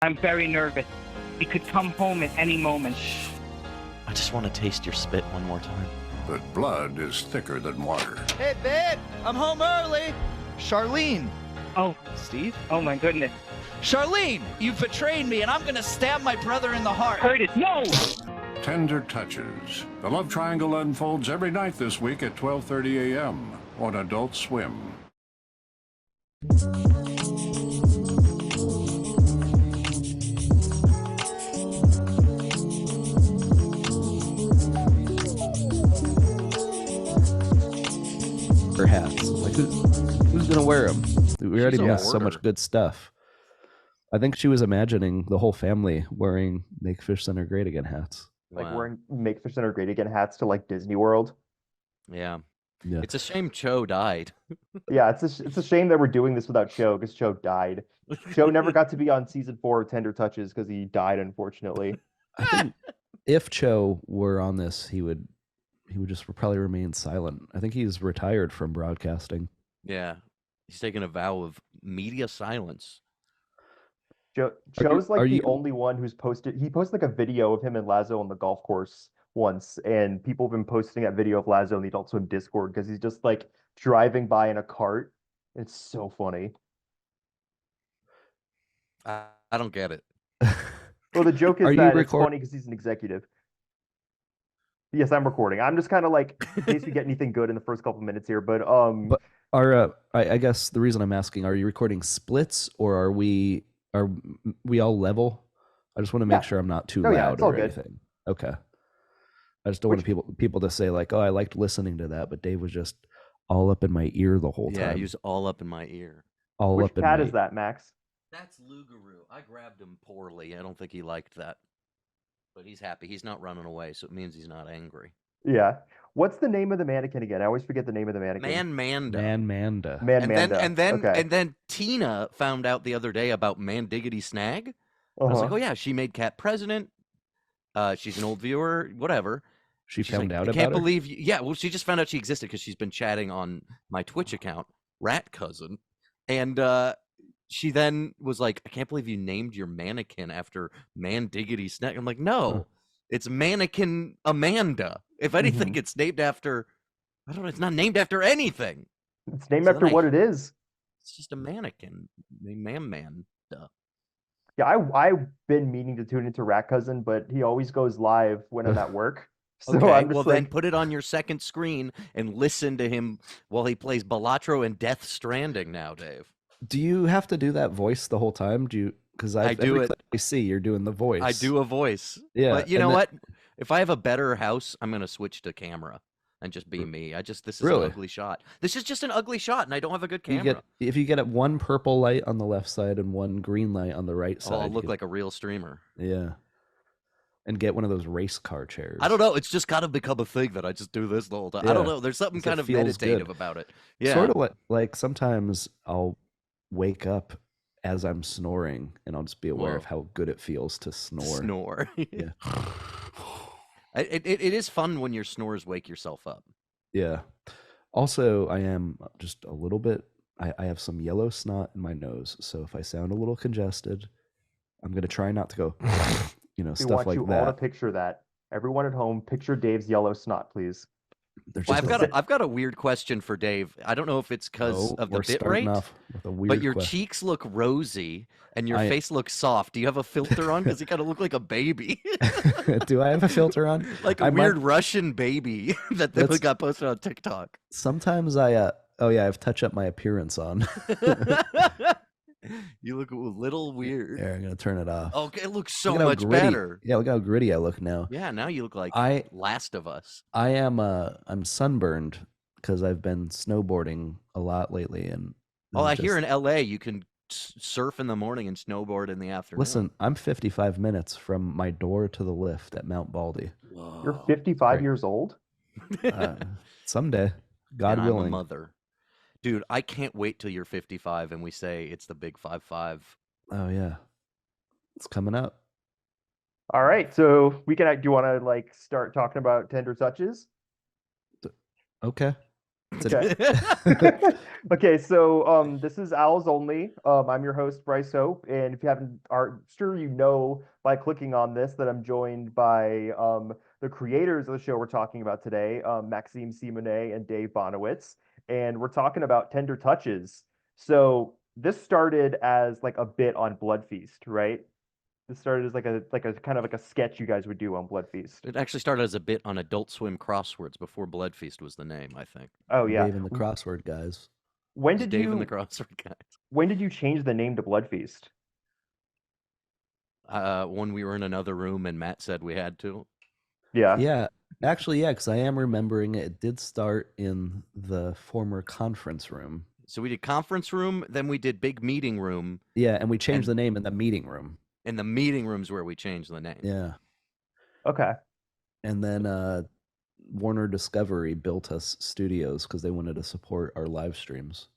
I'm very nervous. We could come home at any moment. I just want to taste your spit one more time. But blood is thicker than water. Hey, babe, I'm home early. Charlene. Oh, Steve? oh my goodness. Charlene, you betrayed me, and I'm gonna stab my brother in the heart. Curtis, no! Tender Touches. The Love Triangle unfolds every night this week at 12:30 a.m. on Adult Swim. Her hats. Like, who's gonna wear them? We already missed so much good stuff. I think she was imagining the whole family wearing Make Fish Center Great Again hats. Like wearing Make Fish Center Great Again hats to like Disney World. Yeah. Yeah. It's a shame Cho died. Yeah, it's a shame that we're doing this without Cho because Cho died. Cho never got to be on season 4 of Tender Touches because he died, unfortunately. I think if Cho were on this, he would just probably remain silent. I think he's retired from broadcasting. Yeah. He's taken a vow of media silence. Cho's the only one who's posted. He posted like a video of him and Lazo on the golf course once, and people have been posting that video of Lazo in the Adult Swim Discord because he's just like driving by in a cart. It's so funny. I don't get it. Well, the joke is that it's funny because he's an executive. Yes, I'm recording. I'm just kind of like, in case we get anything good in the first couple minutes here, but I guess the reason I'm asking, are you recording splits or are we all level? I just want to make sure I'm not too loud or anything. Okay. I just don't want people to say like, oh, I liked listening to that, but Dave was just all up in my ear the whole time. Yeah, he was all up in my ear. Which cat is that, Max? That's Lugaroo. I grabbed him poorly. I don't think he liked that. But he's happy. He's not running away, so it means he's not angry. Yeah. What's the name of the mannequin again? I always forget the name of the mannequin. Manda. Okay. And then Tina found out the other day about Mandiggity Snag. I was like, oh yeah, she made Cat president. She's an old viewer, whatever. She's found out about I can't her? believe you. Yeah, well, she just found out she existed because she's been chatting on my Twitch account, Rat Cousin. And she then was like, I can't believe you named your mannequin after Mandiggity Snag. I'm like, no, it's Mannequin Amanda. If anything, it's named after, I don't know, it's not named after anything. It's named after what it is. It's just a mannequin. Man. Yeah, I've been meaning to tune into Rat Cousin, but he always goes live when I'm at work. So okay, well then put it on your second screen and listen to him while he plays Balatro in Death Stranding now, Dave. Do you have to do that voice the whole time? Do you? Because I do it. I see you're doing the voice. I do a voice. Yeah, but you know what? If I have a better house, I'm gonna switch to camera and just be me. This is an ugly shot. This is just an ugly shot, and I don't have a good camera. If you get one purple light on the left side and one green light on the right side, I'll look like a real streamer. Yeah. And get one of those race car chairs. I don't know. It's just kind of become a thing that I just do this the whole time. Yeah. I don't know. There's something kind of meditative about it. Yeah. Sort of like sometimes I'll wake up as I'm snoring and I'll just be aware of how good it feels to snore. Yeah. It is fun when your snores wake yourself up. Yeah. Also, I am just a little bit, I have some yellow snot in my nose. So if I sound a little congested, I'm going to try not to go, stuff like that. We want you all to picture that. Everyone at home, picture Dave's yellow snot, please. Well, I've got a weird question for Dave. I don't know if it's because of the bit rate, but your cheeks look rosy and your face looks soft. Do you have a filter on? Because you kind of look like a baby. Do I have a filter on? Like a weird Russian baby that got posted on TikTok. Sometimes I have touch up my appearance on. You look a little weird. There, I'm gonna turn it off. Okay, it looks so much better. Yeah, look how gritty I look now. Yeah, now you look like Last of Us. I'm sunburned because I've been snowboarding a lot lately, and I hear in LA you can surf in the morning and snowboard in the afternoon. Listen, I'm 55 minutes from my door to the lift at Mount Baldy. Whoa. You're 55 years old? Someday, God willing. I'm a mother. Dude, I can't wait till you're 55 and we say it's the big 5-5. Oh yeah, it's coming up. All right, so do you want to start talking about Tender Touches? Okay. Okay, so this is Owls Only. I'm your host, Bryce Hope, and if you haven't are sure you know by clicking on this that I'm joined by the creators of the show we're talking about today, Maxime Simonet and Dave Bonawitz, and we're talking about Tender Touches. So this started as like a bit on Blood Feast, right? This started as like a kind of like a sketch you guys would do on Blood Feast. It actually started as a bit on Adult Swim crosswords before Blood Feast was the name, I think. Oh yeah. Dave and the crossword guys. When It's did Dave you and the crossword guys. when did you change the name to Blood Feast? When we were in another room and Matt said we had to. Yeah. Yeah, actually, yeah, because I am remembering it did start in the former conference room. So we did conference room, then we did big meeting room. Yeah, and we changed the name in the meeting room. And the meeting room's where we changed the name. Yeah. Okay. And then Warner Discovery built us studios because they wanted to support our live streams.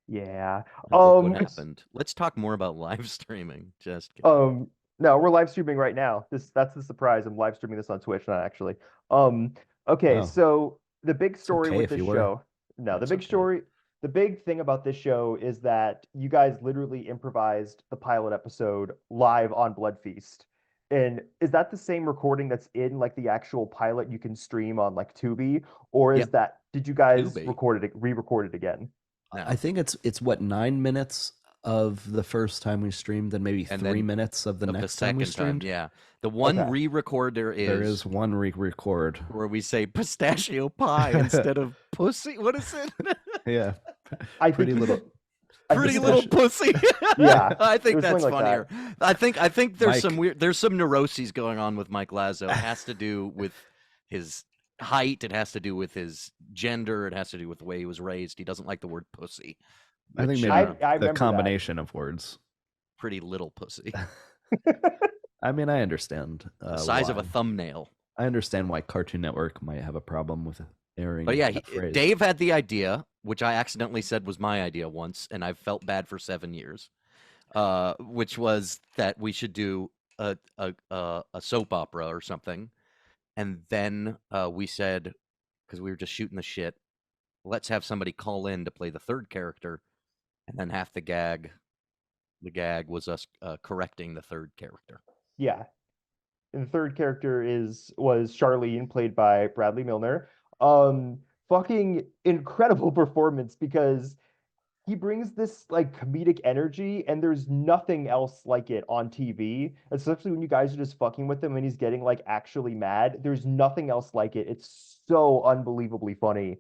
Yeah. Look what happened. Let's talk more about live streaming. Just kidding. No, we're live streaming right now. That's the surprise. I'm live streaming this on Twitch, not actually. Okay, Oh. so the big story okay with if this you were. show. No, the That's big okay. story, the big thing about this show is that you guys literally improvised the pilot episode live on Blood Feast. And is that the same recording that's in like the actual pilot you can stream on like Tubi, or is Yep. did you guys Tubi. re-record it again? No. I think it's what 9 minutes of the first time we streamed, and maybe 3 minutes of the next time we streamed. Yeah, the one Okay. re-recorder is There is one re-record where we say pistachio pie instead of pussy. What is it? Yeah, I pretty think little. Pretty little pussy. Yeah, I it think was that's something like funnier. I think there's Mike. there's some neuroses going on with Mike Lazo. It has to do with his height. It has to do with his gender. It has to do with the way he was raised. He doesn't like the word pussy. I think which, maybe I the remember that. combination of words. pretty little pussy. I mean, I understand. The size of why. a thumbnail. I understand why Cartoon Network might have a problem with airing. But yeah, that phrase. Dave had the idea, which I accidentally said was my idea once, and I've felt bad for 7 years. Which was that we should do a soap opera or something, and then we said, because we were just shooting the shit, let's have somebody call in to play the third character, and then half the gag was us correcting the third character. Yeah. And the third character was Charlene, played by Bradley Milner. Fucking incredible performance, because he brings this like comedic energy, and there's nothing else like it on TV, especially when you guys are just fucking with him and he's getting like actually mad. There's nothing else like it. It's so unbelievably funny.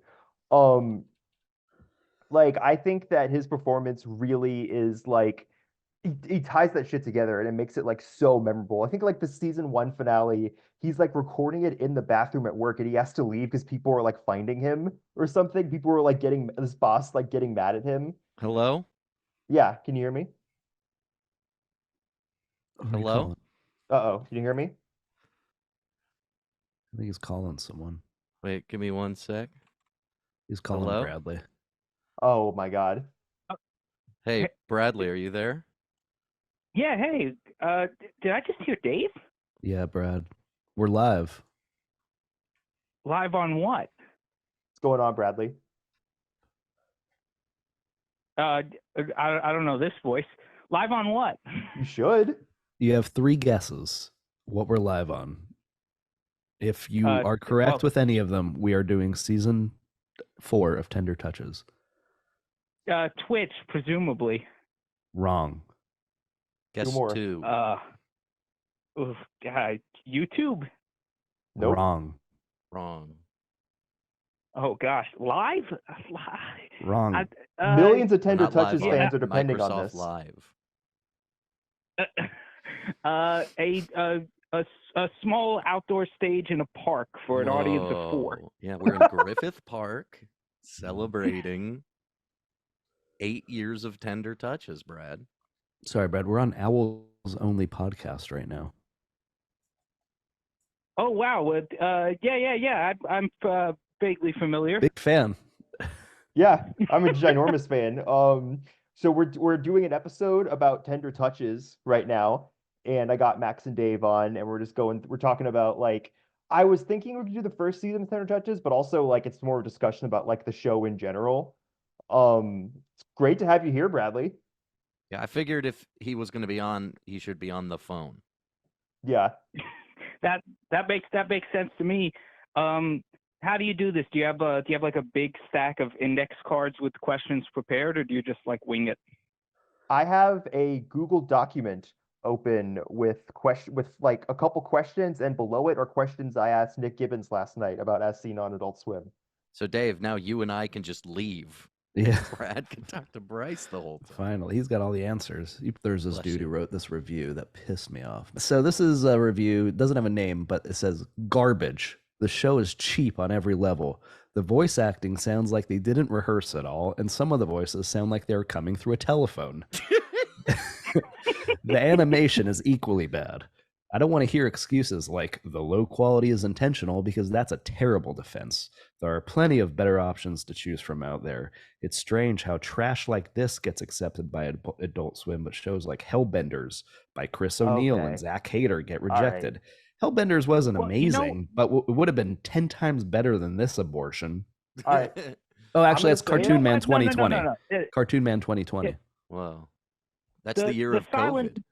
Like I think that his performance really is like he ties that shit together, and it makes it like so memorable. I think like the season 1 finale, he's like recording it in the bathroom at work, and he has to leave because people are like finding him or something. People were like getting this boss like getting mad at him. Hello? Yeah, can you hear me? Who are you Hello? calling? Uh-oh, can you hear me? I think he's calling someone. Wait, give me 1 sec. He's calling Hello? Bradley. Oh my God. Hey, Bradley, are you there? Yeah, hey, did I just hear Dave? Yeah, Brad. We're live. Live on what? What's going on, Bradley? I don't know this voice. Live on what? You should. You have 3 guesses what we're live on. If you are correct with any of them, we are doing season 4 of Tender Touches. Twitch, presumably. Wrong. Guess more. 2. YouTube. Nope. Wrong. Oh gosh, live. Wrong. Millions of Tender Not live Touches on fans are depending Microsoft on this. Live. A small outdoor stage in a park for an audience of 4. Whoa. Yeah, we're in Griffith Park celebrating 8 years of Tender Touches, Brad. Sorry, Brad. We're on Owls Only podcast right now. Oh wow! Yeah. I'm vaguely familiar. Big fan. Yeah, I'm a ginormous fan. So we're doing an episode about Tender Touches right now, and I got Max and Dave on, and we're talking about like I was thinking we could do the first season of Tender Touches, but also like it's more of a discussion about like the show in general. It's great to have you here, Bradley. Yeah, I figured if he was going to be on, he should be on the phone. Yeah. That makes sense to me. How do you do this? Do you have like a big stack of index cards with questions prepared, or do you just like wing it? I have a Google document open with like a couple questions, and below it are questions I asked Nick Gibbons last night about As Seen on Adult Swim. So Dave, now you and I can just leave. Yeah. Brad can talk to Bryce the whole time. Finally, he's got all the answers. There's this Bless dude you. who wrote this review that pissed me off. So this is a review. It doesn't have a name, but it says garbage. The show is cheap on every level. The voice acting sounds like they didn't rehearse at all, and some of the voices sound like they're coming through a telephone. The animation is equally bad. I don't want to hear excuses like the low quality is intentional, because that's a terrible defense. There are plenty of better options to choose from out there. It's strange how trash like this gets accepted by Adult Swim, but shows like Hellbenders by Chris O'Neill and Zach Hader get rejected. Hellbenders wasn't amazing, but it would have been 10 times better than this abortion. All right. Oh, actually, that's Cartoon Man 2020. No. Cartoon Man 2020. Whoa. That's the year of COVID.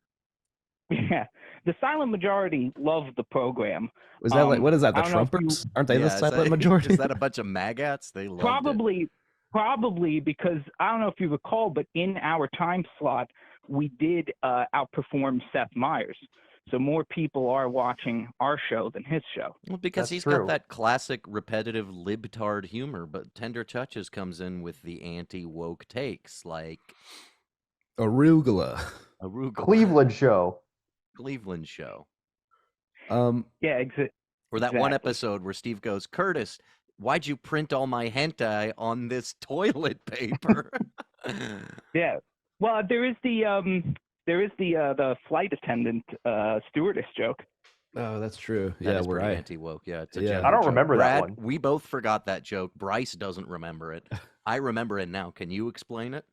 Yeah. The silent majority love the program. Was that what is that? The Trumpers? Aren't they the silent majority? Is that a bunch of maggots? They love Probably because I don't know if you recall, but in our time slot, we did outperform Seth Meyers. So more people are watching our show than his show. Well, because he's got that classic repetitive libtard humor, but Tender Touches comes in with the anti-woke takes, like Arugula. Cleveland show. Yeah, Or that one episode where Steve goes, Curtis, why'd you print all my hentai on this toilet paper? Yeah. Well, there is the flight attendant stewardess joke. Oh, that's true. That is pretty anti-woke. Yeah, it's a I don't remember Brad, that one. We both forgot that joke. Bryce doesn't remember it. I remember it now. Can you explain it?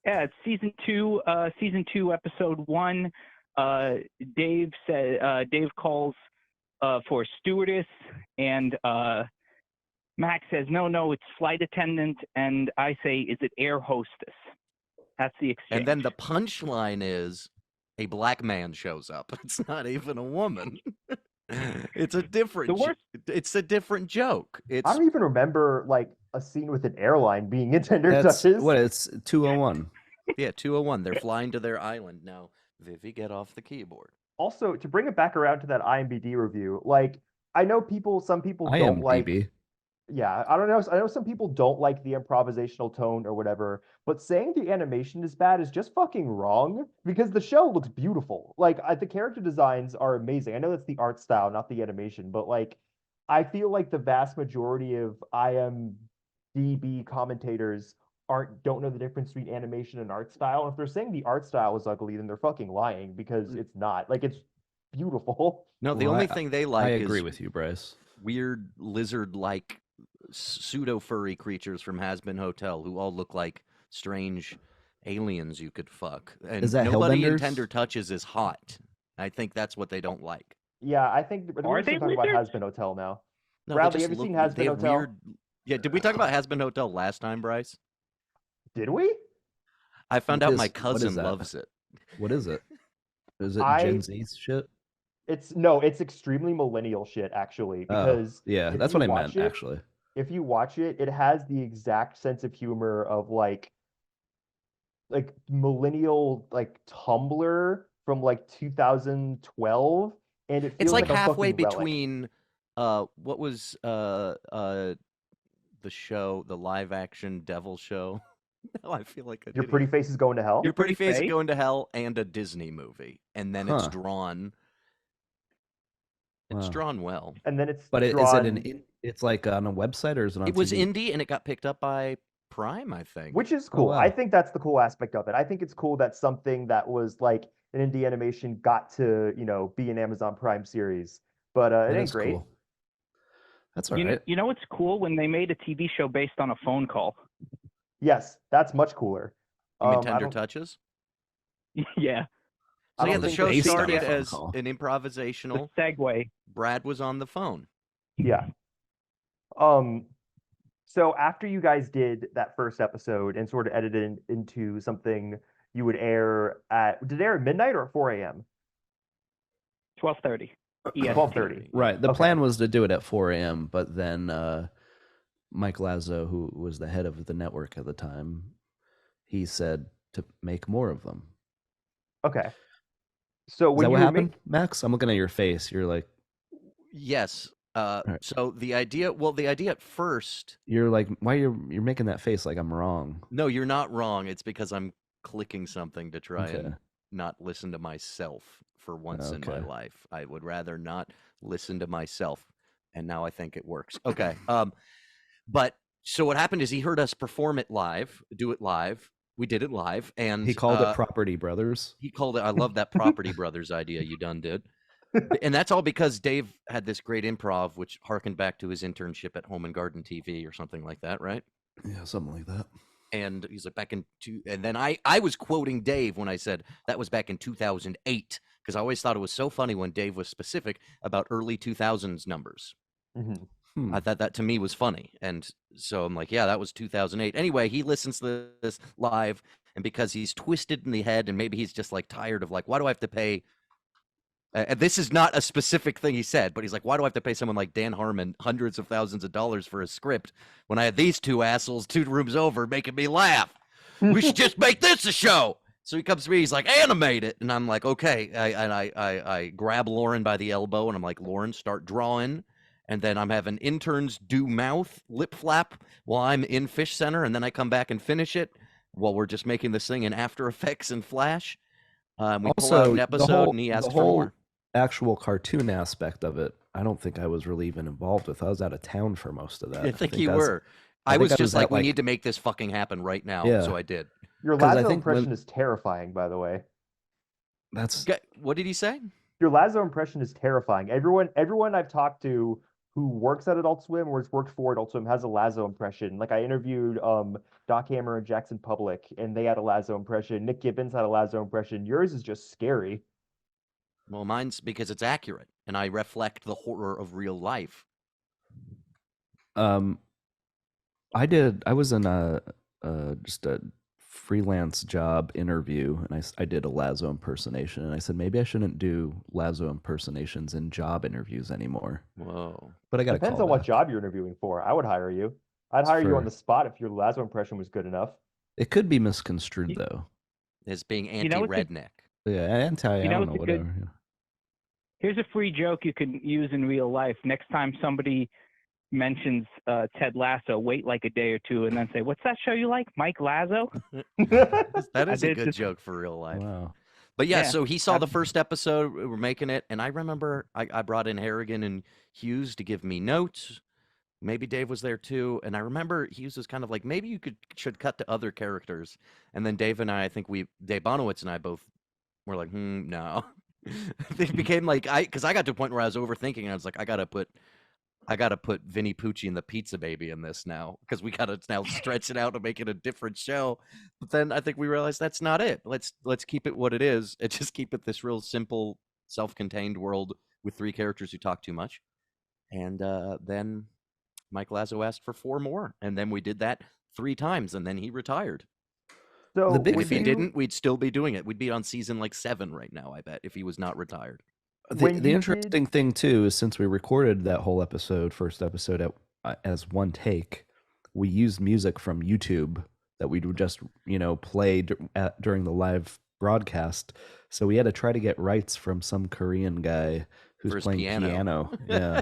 Yeah, it's season 2, episode 1. Dave calls for stewardess, and Max says, no, it's flight attendant, and I say, is it air hostess? That's the exchange. And then the punchline is a black man shows up. It's not even a woman. It's a different. It's a different joke. I don't even remember like a scene with an airline being in Tender Touches. What? It's 201. Yeah, 201. They're flying to their island now. Vivi, get off the keyboard. Also, to bring it back around to that IMDb review, like I know some people don't like. Yeah, I don't know. I know some people don't like the improvisational tone or whatever, but saying the animation is bad is just fucking wrong, because the show looks beautiful. Like the character designs are amazing. I know that's the art style, not the animation, but like I feel like the vast majority of IMDb commentators don't know the difference between animation and art style. And if they're saying the art style is ugly, then they're fucking lying, because it's not. Like it's beautiful. No, the only thing they like I agree with you, Bryce. Weird lizard-like pseudo-furry creatures from Hazbin Hotel who all look like strange aliens you could fuck. And is that nobody Hellbenders? in Tender Touches is hot. I think that's what they don't like. Yeah, I think we're talking about Hazbin Hotel now. No, Bradley, have you seen Hazbin Hotel? Yeah, did we talk about Hazbin Hotel last time, Bryce? Did we? I found out my cousin loves it. What is it? Is it Gen Z shit? It's extremely millennial shit, actually. Because yeah, that's what I meant, actually. If you watch it, it has the exact sense of humor of like millennial like Tumblr from like 2012, and it feels it's like a halfway fucking between what was the show, the live action devil show. Now I feel like Your Pretty Face is Going to Hell. Your Pretty Face is Going to Hell, and a Disney movie, and then it's drawn. It's drawn well, and then it's. But drawn... is it it's like on a website, or is it on? It was TV? indie, and it got picked up by Prime, I think. Which is cool. Oh, wow. I think that's the cool aspect of it. I think it's cool that something that was like an indie animation got to be an Amazon Prime series, but it ain't great. Cool. That's all right. You know what's cool? When they made a TV show based on a phone call. Yes, that's much cooler. You mean Tender Touches? Yeah. So I yeah, don't the think show they stayed on started the phone as call. an improvisational. The segue. Brad was on the phone. Yeah. So after you guys did that first episode and sort of edited it into something you would air did it air at midnight or at 4 a.m.? 12:30. 12:30. Right. The Okay. plan was to do it at 4 a.m., but then Mike Lazo, who was the head of the network at the time, he said to make more of them. Okay. So Is when that what you happened, Max? I'm looking at your face. You're like, Yes. right. So the idea at first. You're like, why you're making that face like I'm wrong? No, you're not wrong. It's because I'm clicking something to try Okay. and not listen to myself for once in my Okay. life. I would rather not listen to myself, and now I think it works. Okay. But so what happened is he heard us perform it live, do it live. We did it live, and He called it Property Brothers. He called it. I love that Property Brothers idea you done did. And that's all because Dave had this great improv, which harkened back to his internship at Home and Garden TV or something like that, right? Yeah, something like that. And he's like and then I was quoting Dave when I said that was back in 2008, because I always thought it was so funny when Dave was specific about early 2000s numbers. Mm-hmm. I thought that to me was funny. And so I'm like, yeah, that was 2008. Anyway, he listens to this live, and because he's twisted in the head and maybe he's just like tired of like, why do I have to pay? And this is not a specific thing he said, but he's like, why do I have to pay someone like Dan Harmon hundreds of thousands of dollars for a script when I had these two assholes 2 rooms over making me laugh? We should just make this a show. So he comes to me, he's like, animate it. And I'm like, okay. I grab Lauren by the elbow and I'm like, Lauren, start drawing. And then I'm having interns do mouth lip flap while I'm in Fish Center. And then I come back and finish it while we're just making this thing in After Effects and Flash. We pull out an episode and he asked for more. Actual cartoon aspect of it, I don't think I was really even involved with. I was out of town for most of that. I think you were. I was just like, we need to make this fucking happen right now. Yeah. So I did. Your Lazo impression is terrifying, by the way. What did he say? Your Lazo impression is terrifying. Everyone I've talked to who works at Adult Swim or has worked for Adult Swim has a Lazo impression. Like I interviewed Doc Hammer and Jackson Public, and they had a Lazo impression. Nick Gibbons had a Lazo impression. Yours is just scary. Well, mine's because it's accurate, and I reflect the horror of real life. I was in just a freelance job interview, and I did a Lazo impersonation, and I said maybe I shouldn't do Lazo impersonations in job interviews anymore. Whoa! But I got depends on what job you're interviewing for. I would hire you. I'd hire you on the spot if your Lazo impression was good enough. It could be misconstrued though, as being anti-redneck. Yeah, anti. I don't know, whatever. Here's a free joke you can use in real life. Next time somebody mentions Ted Lasso, wait like a day or two and then say, what's that show you like? Mike Lazo? That is a good joke for real life. Wow. But yeah, so he saw the first episode, we're making it, and I remember I brought in Harrigan and Hughes to give me notes. Maybe Dave was there too. And I remember Hughes was kind of like, maybe you should cut to other characters. And then Dave and I think Dave Bonawitz and I both were like, no. It became like because I got to a point where I was overthinking and I was like, I gotta put Vinny Pucci and the Pizza Baby in this now because we gotta now stretch it out to make it a different show. But then I think we realized that's not it. Let's keep it what it is and just keep it this real simple, self-contained world with 3 characters who talk too much. And then Mike Lazo asked for 4 more, and then we did that 3 times, and then he retired. So if he didn't, we'd still be doing it. We'd be on season like 7 right now, I bet, if he was not retired. The interesting thing too is since we recorded that whole first episode as one take, we used music from YouTube that we would just play during the live broadcast. So we had to try to get rights from some Korean guy who's playing piano. Yeah,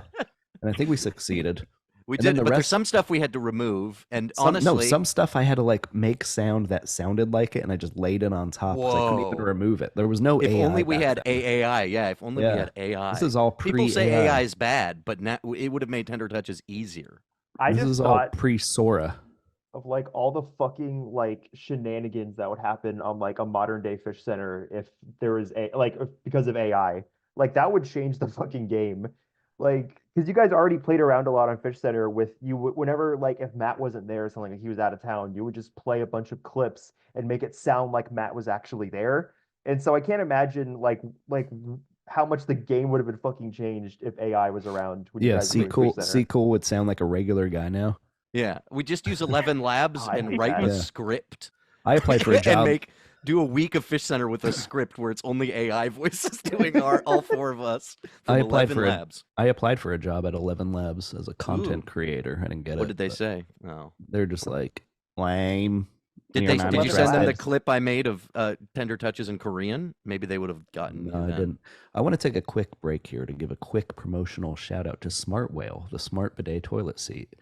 and I think we succeeded. We did, but there's some stuff we had to remove, and honestly, some stuff I had to make sound that sounded like it, and I just laid it on top because I couldn't even remove it. There was no AI. If only we had AAI, yeah. If only we had AI. This is all pre-AI. People say AI is bad, but now it would have made Tender Touches easier. This is all pre-Sora. Of all the fucking shenanigans that would happen on a modern day Fish Center if there was because of AI. That would change the fucking game. Because you guys already played around a lot on Fish Center with you whenever if Matt wasn't there or something, he was out of town, you would just play a bunch of clips and make it sound like Matt was actually there. And so I can't imagine like how much the game would have been fucking changed if AI was around when you guys were doing Fish Center. Sequel would sound like a regular guy now. Yeah, we just use 11 Labs I and hate write that. a Yeah. script. I applied for a job. And do a week of Fish Center with a script where it's only AI voices doing all four of us from 11 Labs. I applied for a job at 11 Labs as a content Ooh. creator. I didn't get it. What did they say? Oh, They're just like lame. did You're you not send them the interested. clip I made of Tender Touches in Korean? Maybe they would have gotten. No, I didn't. I want to take a quick break here to give a quick promotional shout out to Smart Whale, the smart bidet toilet seat.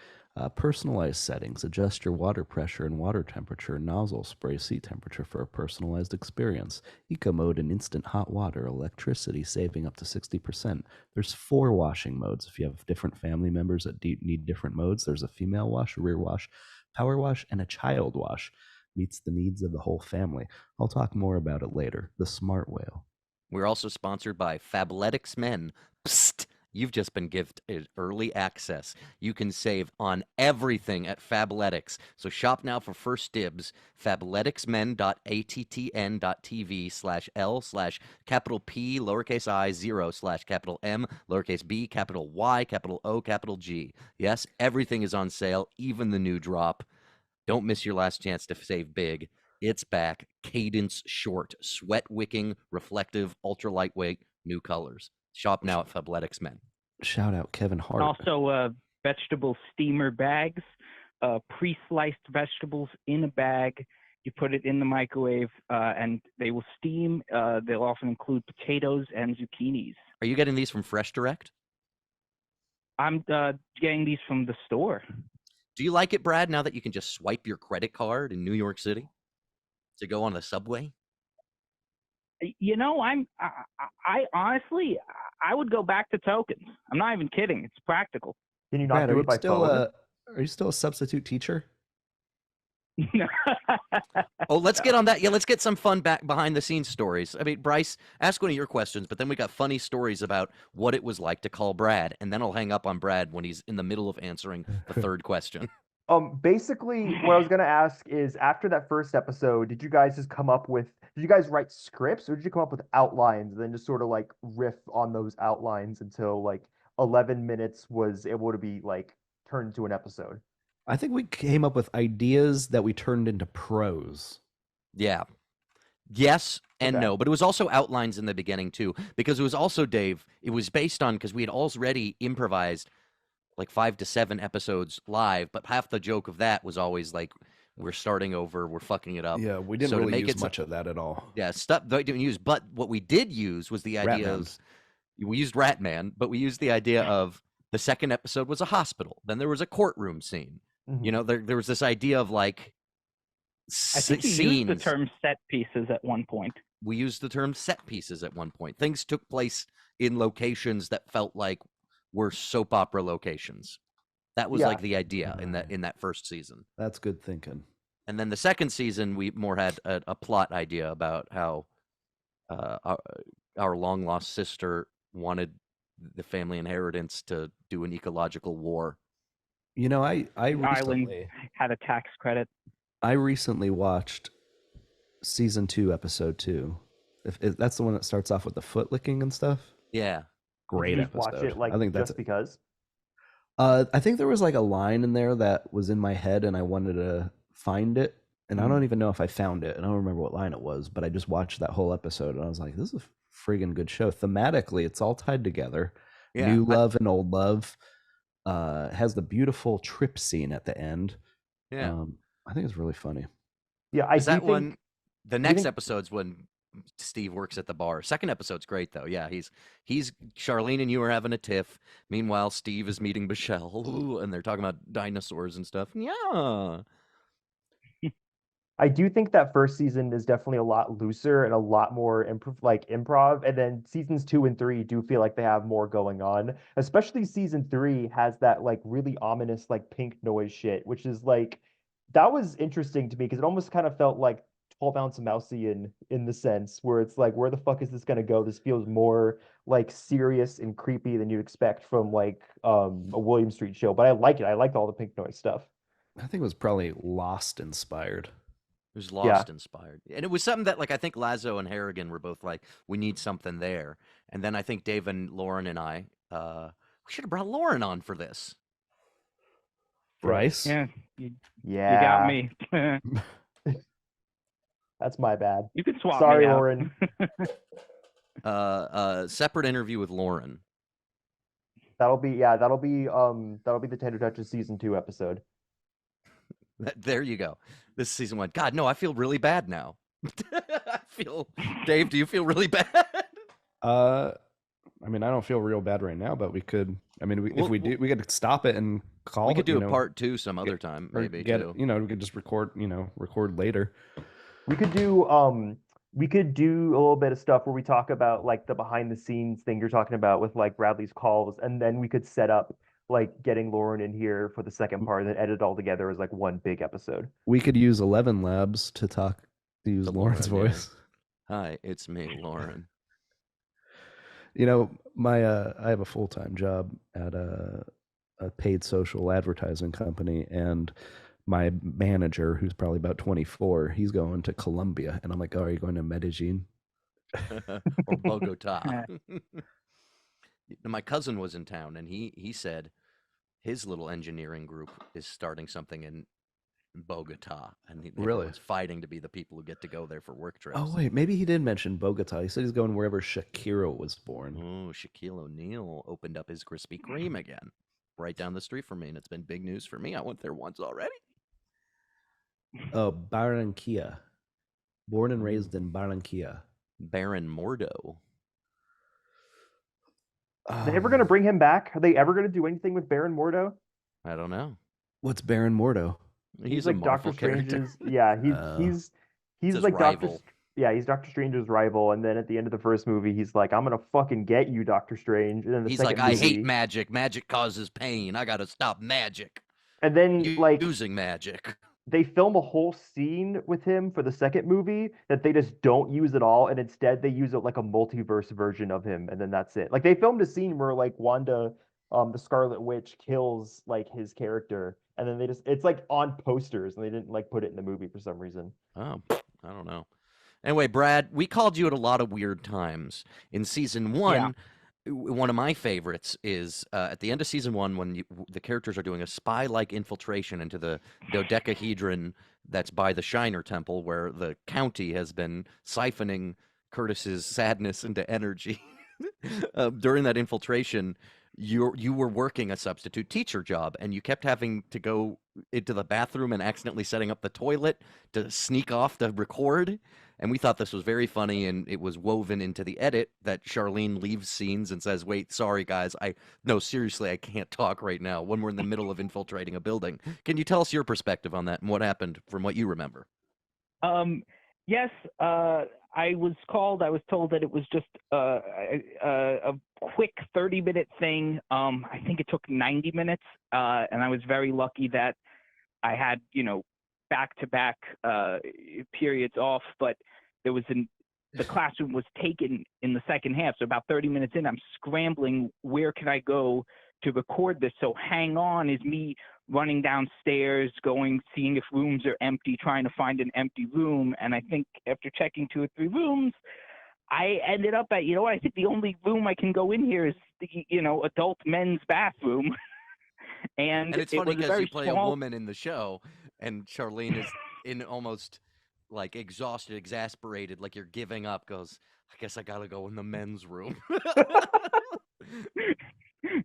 Personalized settings. Adjust your water pressure and water temperature, nozzle spray seat temperature for a personalized experience. Eco mode and instant hot water, electricity saving up to 60%. There's 4 washing modes. If you have different family members that need different modes, there's a female wash, a rear wash, power wash, and a child wash. Meets the needs of the whole family. I'll talk more about it later. The Smart Whale. We're also sponsored by Fabletics Men. Psst! You've just been gifted early access. You can save on everything at Fabletics. So shop now for first dibs. Fableticsmen.attn.tv/L/capital P lowercase I 0/capital M lowercase B capital Y capital O capital G. Yes, everything is on sale, even the new drop. Don't miss your last chance to save big. It's back. Cadence short, sweat wicking, reflective, ultra lightweight, new colors. Shop now at Fabletics Men. Shout out Kevin Hart. Also, vegetable steamer bags, pre-sliced vegetables in a bag. You put it in the microwave, and they will steam. They'll often include potatoes and zucchinis. Are you getting these from Fresh Direct? I'm getting these from the store. Do you like it, Brad, now that you can just swipe your credit card in New York City to go on the subway? You know, I honestly, I would go back to tokens. I'm not even kidding. It's practical. Can you not Brad, do it by phone? Are you still a substitute teacher? Oh, let's get on that. Yeah, let's get some fun back behind the scenes stories. I mean, Bryce, ask one of your questions, but then we got funny stories about what it was like to call Brad, and then I'll hang up on Brad when he's in the middle of answering the third question. Basically, what I was gonna ask is, after that first episode, did you guys write scripts, or did you come up with outlines and then just sort of like riff on those outlines until like 11 minutes was able to be like turned into an episode? I think we came up with ideas that we turned into prose. Yeah. Yes and Okay. no, but it was also outlines in the beginning too, because it was also, Dave, it was based on, because we had already improvised like 5 to 7 episodes live, but half the joke of that was always like, we're starting over, we're fucking it up. Yeah, we didn't So to really make use it much of that at all. Yeah, stuff that we didn't use, but what we did use was the idea Ratman. of, we used Ratman, but we used the idea of the second episode was a hospital. Then there was a courtroom scene. Mhm. You know, there was this idea of like I think you scenes. used the term set pieces at one point. We used the term set pieces at one point. Things took place in locations that felt like were soap opera locations. That was Yeah. like the idea in that first season. That's good thinking. And then the second season, we more had a plot idea about how our long lost sister wanted the family inheritance to do an ecological war. You know, I Island recently, had a tax credit. I recently watched season 2, episode 2. If that's the one that starts off with the foot licking and stuff. Yeah. Great Did you just episode. watch it like I think that's just because? I think there was like a line in there that was in my head and I wanted to find it. And I don't even know if I found it. I don't remember what line it was, but I just watched that whole episode and I was like, this is a friggin' good show. Thematically, it's all tied together. Yeah. New love and old love. Has the beautiful trip scene at the end. Yeah. I think it's really funny. Yeah, I Is do that think one? The next think- episode's when Steve works at the bar. Second episode's great though. Yeah, he's Charlene and you are having a tiff. Meanwhile, Steve is meeting Michelle, ooh, and they're talking about dinosaurs and stuff. Yeah. I do think that first season is definitely a lot looser and a lot more improv. And then seasons 2 and 3 do feel like they have more going on. Especially season 3 has that like really ominous like pink noise shit, which is like, that was interesting to me because it almost kind of felt like 12 Ounce Mousy in the sense where it's like, where the fuck is this gonna go? This feels more like serious and creepy than you'd expect from like a William Street show. But I like it. I liked all the pink noise stuff. I think it was probably Lost inspired. It was Lost inspired. And it was something that, like, I think Lazo and Harrigan were both like, we need something there. And then I think Dave and Lauren and I, we should have brought Lauren on for this. Bryce? Yeah. You got me. That's my bad. You can swap Sorry, me out. Lauren. Separate interview with Lauren. That'll be the Tender Touches season 2 episode. There you go. This is season 1. God, no, I feel really bad now. Dave, do you feel really bad? I mean, I don't feel real bad right now, but we could. I mean, we could stop it and call. We could do a part 2 some other time, maybe. We could just record later. We could do a little bit of stuff where we talk about like the behind the scenes thing you're talking about with like Bradley's calls, and then we could set up like getting Lauren in here for the second part and then edit it all together as like one big episode. We could use 11 Labs to use Lauren's voice. Hi, it's me, Lauren. I have a full-time job at a paid social advertising company, and my manager, who's probably about 24, he's going to Colombia, and I'm like, "Oh, are you going to Medellin or Bogota?" My cousin was in town, and he said his little engineering group is starting something in Bogota, and everyone's fighting to be the people who get to go there for work trips. Oh wait, maybe he did mention Bogota. He said he's going wherever Shakira was born. Oh, Shaquille O'Neal opened up his Krispy Kreme again, right down the street from me, and it's been big news for me. I went there once already. Oh, Barranquilla. Born and raised in Barranquilla. Baron Mordo. Are they ever going to bring him back? Are they ever going to do anything with Baron Mordo? I don't know. What's Baron Mordo? He's like a Doctor character. Strange's. Yeah, he's like rival. He's Doctor Strange's rival. And then at the end of the first movie, he's like, "I'm gonna fucking get you, Doctor Strange." And then he's like, "I hate magic. Magic causes pain. I gotta stop magic." And then using magic. They film a whole scene with him for the second movie that they just don't use at all, and instead they use it like a multiverse version of him, and then that's it. Like they filmed a scene where like Wanda, the Scarlet Witch, kills like his character, and then it's like on posters, and they didn't like put it in the movie for some reason. Oh, I don't know. Anyway, Brad, we called you at a lot of weird times. In season 1, one of my favorites is at the end of season 1 when the characters are doing a spy-like infiltration into the dodecahedron that's by the Shiner Temple, where the county has been siphoning Curtis's sadness into energy. During that infiltration, you were working a substitute teacher job, and you kept having to go into the bathroom and accidentally setting up the toilet to sneak off to record. And we thought this was very funny, and it was woven into the edit that Charlene leaves scenes and says, "Wait, sorry guys, no, seriously, I can't talk right now," when we're in the middle of infiltrating a building. Can you tell us your perspective on that and what happened from what you remember? Yes, I was called. I was told that it was just a quick 30-minute thing. I think it took 90 minutes, and I was very lucky that I had, back-to-back periods off, but the classroom was taken in the second half. So about 30 minutes in, I'm scrambling. Where can I go to record this? So hang on is me running downstairs, seeing if rooms are empty, trying to find an empty room. And I think after checking 2 or 3 rooms, I ended up at, I think the only room I can go in here is the, adult men's bathroom. And it's funny because you play a woman in the show, and Charlene is in almost like exhausted, exasperated, like you're giving up, goes, "I guess I gotta go in the men's room."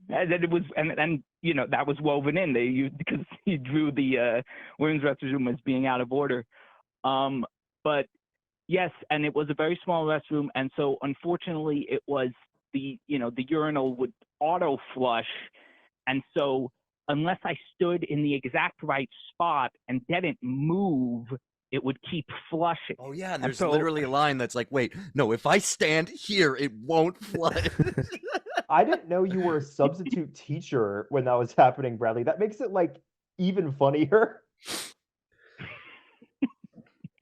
And then it was, and that was woven in. Because he drew the women's restroom as being out of order. But yes, and it was a very small restroom, and so unfortunately, it was the urinal would auto flush, and so unless I stood in the exact right spot and didn't move, it would keep flushing. Oh yeah, and there's literally a line that's like, "Wait, no, if I stand here, it won't flush." I didn't know you were a substitute teacher when that was happening, Bradley. That makes it like even funnier.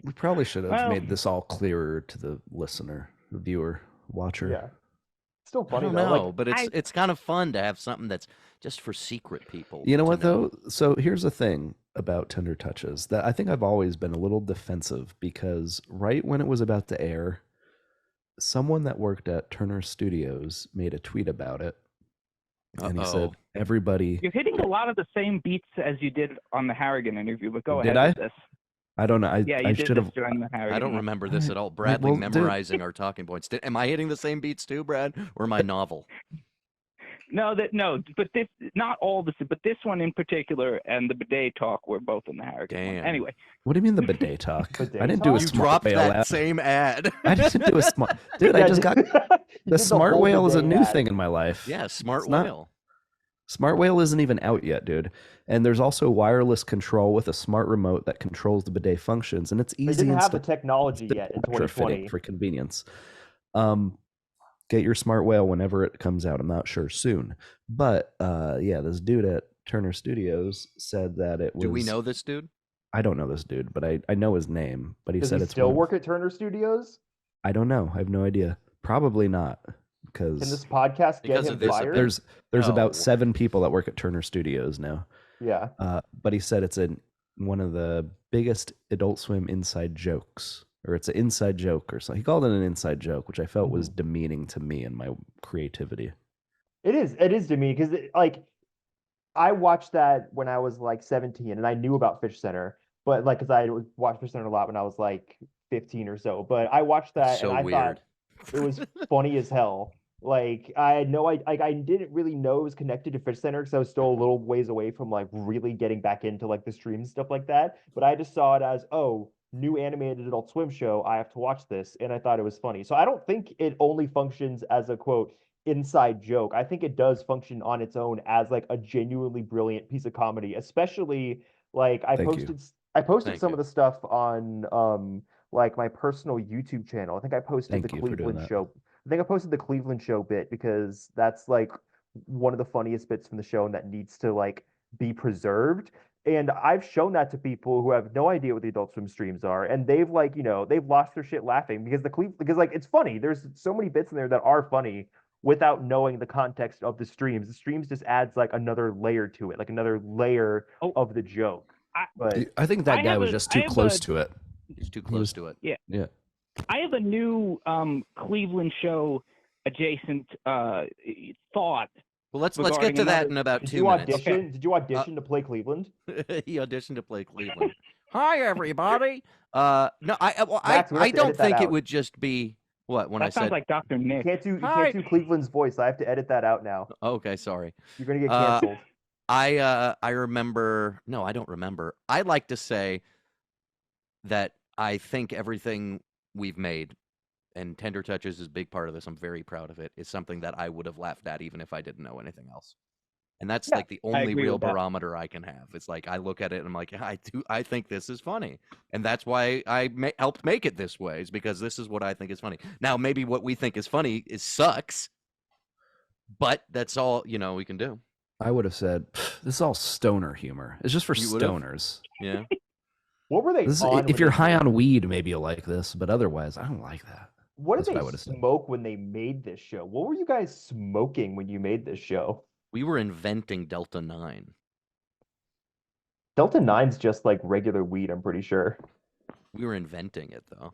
We probably should have made this all clearer to the listener, the viewer, watcher. Yeah. Still I funny don't though. know, Like, but it's kind of fun to have something that's just for secret people. You know to what though? So here's the thing about Tender Touches that I think I've always been a little defensive because right when it was about to air, someone that worked at Turner Studios made a tweet about it. And he said, everybody. You're hitting a lot of the same beats as you did on the Harrigan interview, but go ahead I? with this. I don't know. Yeah, you did this during the Harrigan. I don't remember this at all. Bradley memorizing our talking points. Am I hitting the same beats too, Brad, or am I novel? No, but this not all this, but this one in particular and the bidet talk were both in the Harrigan. Damn. Anyway, what do you mean the bidet talk? Bidet I didn't do a You smart dropped whale that ad. same ad. I didn't do a smart. Dude, I just got the smart whale is a new thing in my life. Yeah, smart whale. Smart whale isn't even out yet, dude. And there's also wireless control with a smart remote that controls the bidet functions, and it's easy. They didn't have the technology yet in 2020 for convenience. Get your smart whale whenever it comes out. I'm not sure soon, but yeah, this dude at Turner Studios said that it was. Do we know this dude? I don't know this dude, but I know his name. But he said it's still work at Turner Studios. I don't know. I have no idea. Probably not. Because can this podcast get him fired? There's about 7 people that work at Turner Studios now. Yeah. But he said it's one of the biggest Adult Swim inside jokes, or it's an inside joke or something. He called it an inside joke, which I felt was demeaning to me and my creativity. It is demeaning because like I watched that when I was like 17 and I knew about Fish Center, but like because I watched Fish Center a lot when I was like 15 or so. But I watched that and I thought it was funny as hell. Like I had I didn't really know it was connected to Fish Center because I was still a little ways away from like really getting back into like the streams and stuff like that. But I just saw it as new animated Adult Swim show. I have to watch this, and I thought it was funny. So I don't think it only functions as a quote inside joke. I think it does function on its own as like a genuinely brilliant piece of comedy. Especially like I posted some of the stuff on like my personal YouTube channel. I think I posted the Cleveland show. I think I posted the Cleveland show bit because that's like one of the funniest bits from the show and that needs to like be preserved. And I've shown that to people who have no idea what the Adult Swim streams are, and they've like they've lost their shit laughing because like it's funny. There's so many bits in there that are funny without knowing the context of the streams. The streams just adds like another layer to it, like another layer of the joke. But I think that guy was just too close to it. He's too close to it. Yeah. I have a new Cleveland show adjacent thought. Well, let's get to that in about 2 minutes. Did you audition to play Cleveland? He auditioned to play Cleveland. Hi, everybody. No, I don't think it would just be what when I said. Sounds like Dr. Nick. You can't do Cleveland's voice. I have to edit that out now. Okay, sorry. You're gonna get canceled. I remember. No, I don't remember. I like to say that I think everything we've made, and Tender Touches is a big part of this, I'm very proud of it, is something that I would have laughed at even if I didn't know anything else. And that's like the only real barometer I can have. It's like I look at it and I'm like, I think this is funny. And that's why I helped make it this way, is because this is what I think is funny. Now, maybe what we think is funny sucks, but that's all, we can do. I would have said, this is all stoner humor. It's just for stoners. Yeah. What were they on? If you're high on weed, maybe you'll like this, but otherwise, I don't like that. What did they smoke when they made this show? What were you guys smoking when you made this show? We were inventing Delta 9. Delta 9's just like regular weed, I'm pretty sure. We were inventing it, though.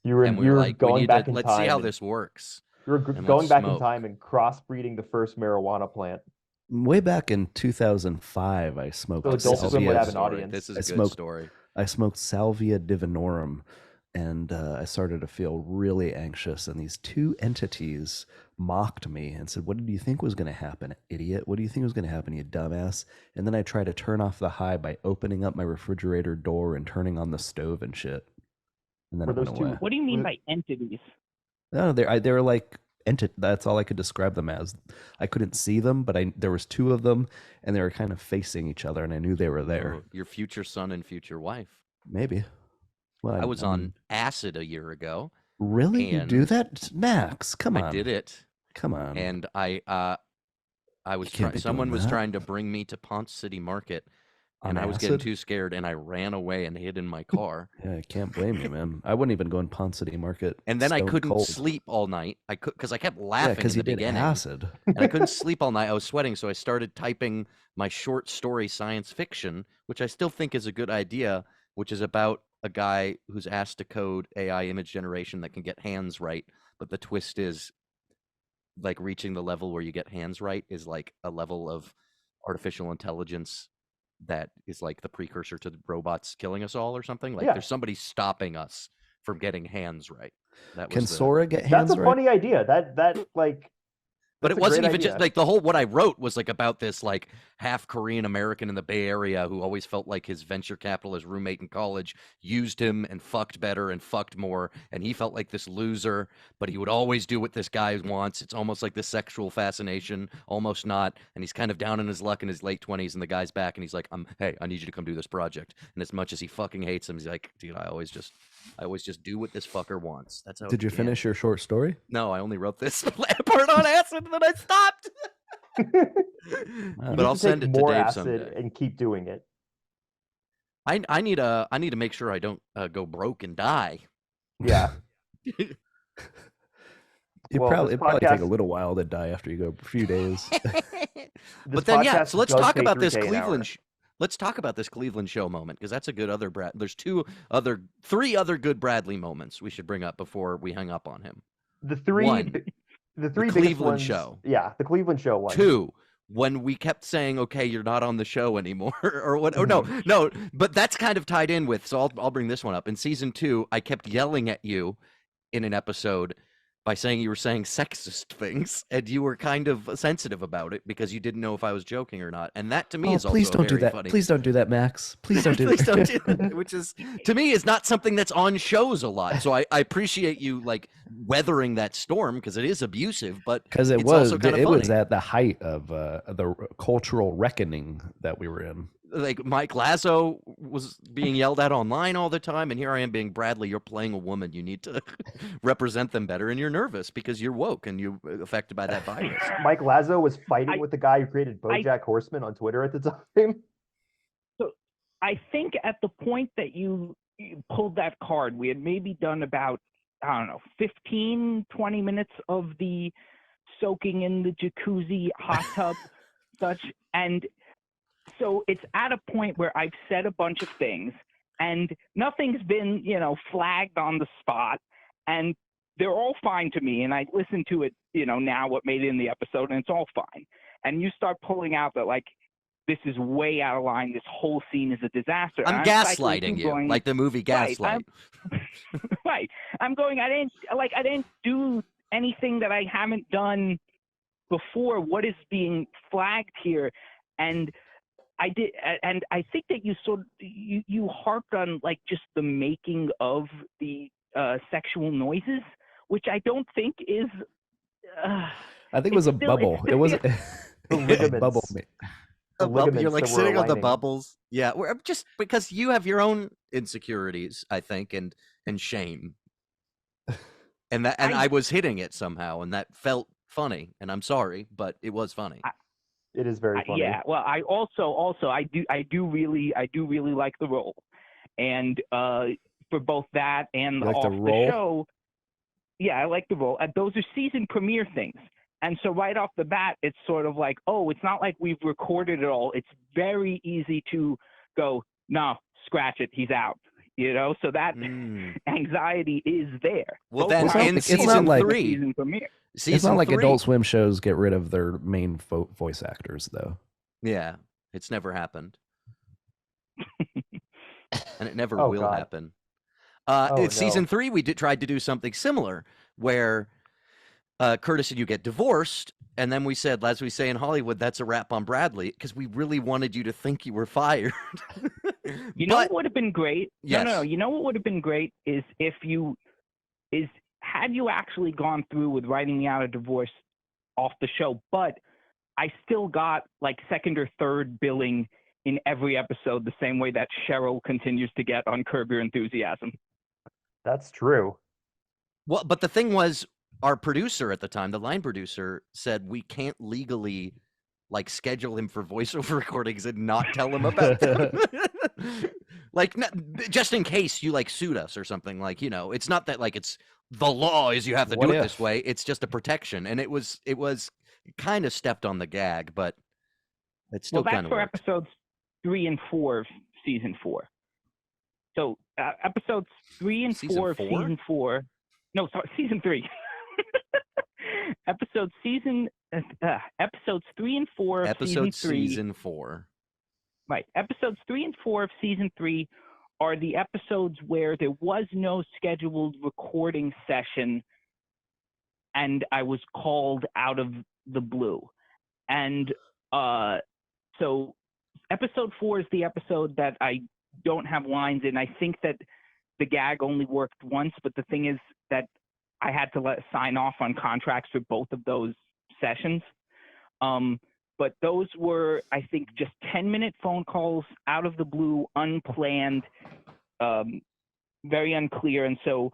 You were like, going back in time. Let's see how this works. You were going back in time and crossbreeding the first marijuana plant. Way back in 2005, I smoked. So Adult Swim would have an audience. This is a good story. I smoked Salvia divinorum, and I started to feel really anxious. And these 2 entities mocked me and said, "What did you think was going to happen, idiot? What do you think was going to happen, you dumbass?" And then I tried to turn off the high by opening up my refrigerator door and turning on the stove and shit. And then it went away. What do you mean by entities? No, they were like that's all I could describe them as. I couldn't see them, but there was 2 of them, and they were kind of facing each other, and I knew they were there. Oh, your future son and future wife. Maybe. Well, I was on acid a year ago. Really? You do that, Max? Come on. I did it. Come on. And I was someone was trying to bring me to Ponce City Market and I was getting too scared, and I ran away and hid in my car. Yeah, I can't blame you, man. I wouldn't even go in Pond City Market. And then I couldn't sleep all night. Because I kept laughing because in the beginning. Acid. And I couldn't sleep all night. I was sweating, so I started typing my short story science fiction, which I still think is a good idea, which is about a guy who's asked to code AI image generation that can get hands right. But the twist is, like, reaching the level where you get hands right is like a level of artificial intelligence that is like the precursor to the robots killing us all or something. Like there's somebody stopping us from getting hands right. Can Sora get hands right? That's a funny idea. That like. But it wasn't even just like what I wrote was like about this like half Korean American in the Bay Area who always felt like his venture capitalist roommate in college used him and fucked better and fucked more. And he felt like this loser, but he would always do what this guy wants. It's almost like this sexual fascination, almost not. And he's kind of down in his luck in his late 20s, and the guy's back and he's like, hey, I need you to come do this project. And as much as he fucking hates him, he's like, dude, I always just do what this fucker wants. That's how. Did you finish your short story? No, I only wrote this part on acid. Then I stopped. But I'll send it to Dave someday and keep doing it. I need to make sure I don't go broke and die. Yeah. It'd probably take a little while to die after you go a few days. But then so let's talk about this Cleveland. Let's talk about this Cleveland show moment, because that's a good other There's three other good Bradley moments we should bring up before we hang up on him. The three Cleveland show. Yeah, the Cleveland show one. 2, when we kept saying, "Okay, you're not on the show anymore," or what? Or no. But that's kind of tied in with. So I'll bring this one up. In season 2, I kept yelling at you in an episode by saying you were saying sexist things, and you were kind of sensitive about it because you didn't know if I was joking or not. And that to me is also please don't do that. funny. Please don't do that, Max. Please don't do Please don't do that. Which is, to me, is not something that's on shows a lot. So I appreciate you like weathering that storm, because it is abusive, but because it was at the height of the cultural reckoning that we were in. Like Mike Lazo was being yelled at online all the time, and here I am being Bradley. You're playing a woman. You need to represent them better, and you're nervous because you're woke and you're affected by that virus. Mike Lazo was fighting with the guy who created BoJack Horseman on Twitter at the time. So I think at the point that you pulled that card, we had maybe done about, 15, 20 minutes of the soaking in the jacuzzi, hot tub, such, and so it's at a point where I've said a bunch of things and nothing's been, flagged on the spot, and they're all fine to me. And I listen to it, now what made it in the episode, and it's all fine. And you start pulling out that, like, this is way out of line. This whole scene is a disaster. I'm gaslighting you, like the movie Gaslight. Right. I'm going, I didn't do anything that I haven't done before. What is being flagged here? And I did, and I think that you harped on like just the making of the sexual noises, which I don't think is. I think it was a bubble. It was a bubble. You're like sitting on the bubbles. Yeah, just because you have your own insecurities, I think, and shame, and I was hitting it somehow, and that felt funny, and I'm sorry, but it was funny. It is very funny. Yeah. Well, I do really like the role, and for both that and off the show, yeah, I like the role. Those are season premiere things, and so right off the bat, it's sort of like, oh, it's not like we've recorded it all. It's very easy to go, no, scratch it, he's out. So that anxiety is there. Well, then in season 3, season premiere. It's not like Adult Swim shows get rid of their main voice actors, though. Yeah, it's never happened. And it never will happen. Season 3, we tried to do something similar, where Curtis and you get divorced, and then we said, as we say in Hollywood, that's a wrap on Bradley, because we really wanted you to think you were fired. Know what would have been great? Yes. No. You know what would have been great is had you actually gone through with writing me out a divorce off the show, but I still got like second or third billing in every episode, the same way that Cheryl continues to get on Curb Your Enthusiasm. That's true. Well, but the thing was, our producer at the time, the line producer, said we can't legally like schedule him for voiceover recordings and not tell him about them. Like, just in case you like sued us or something, like, you know, it's not that like it's the law is you have to do it this way. It's just a protection. And it was kind of stepped on the gag, but it's still kind of worked. Episodes 3 and 4 of season 4. So episodes 3 and 4 of season 4. No, sorry, season 3. Episodes 3 and 4 of season 3. Season 4. Right. Episodes 3 and 4 of season 3 are the episodes where there was no scheduled recording session and I was called out of the blue. And so episode 4 is the episode that I don't have lines in. I think that the gag only worked once, but the thing is that I had to sign off on contracts for both of those sessions. But those were, I think, just 10-minute phone calls out of the blue, unplanned, very unclear. And so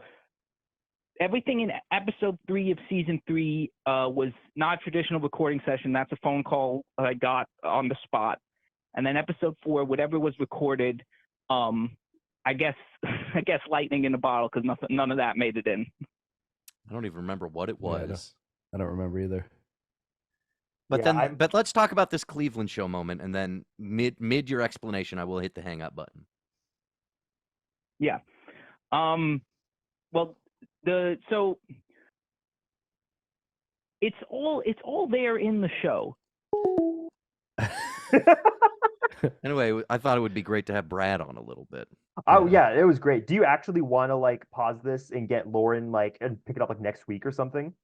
everything in episode 3 of season 3 was not a traditional recording session. That's a phone call I got on the spot. And then episode 4, whatever was recorded, I guess lightning in a bottle, because none of that made it in. I don't even remember what it was. Yeah, I don't remember either. But but let's talk about this Cleveland show moment, and then mid your explanation, I will hit the hang up button. Yeah. Well, so it's all there in the show. Anyway, I thought it would be great to have Brad on a little bit. Oh yeah, it was great. Do you actually want to like pause this and get Lauren like and pick it up like next week or something?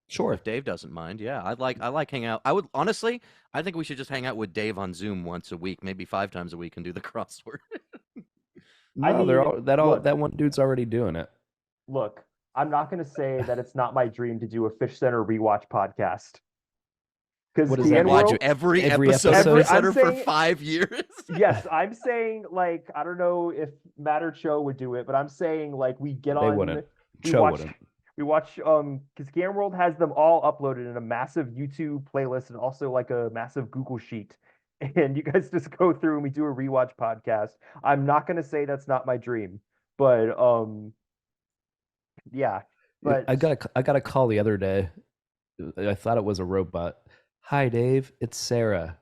Sure. If Dave doesn't mind, yeah. I like hang out. I would honestly, I think we should just hang out with Dave on Zoom once a week, maybe 5 times a week, and do the crossword. No, that one dude's already doing it. Look, I'm not going to say that it's not my dream to do a Fish Center rewatch podcast. Because watch every episode of Fish Center for 5 years. Yes, I'm saying like I don't know if Matt or Cho would do it, but I'm saying like we get on. They wouldn't. Cho wouldn't. We watch because Game World has them all uploaded in a massive YouTube playlist and also like a massive Google sheet. And you guys just go through and we do a rewatch podcast. I'm not gonna say that's not my dream, but yeah. But I got a call the other day. I thought it was a robot. Hi Dave, it's Sarah.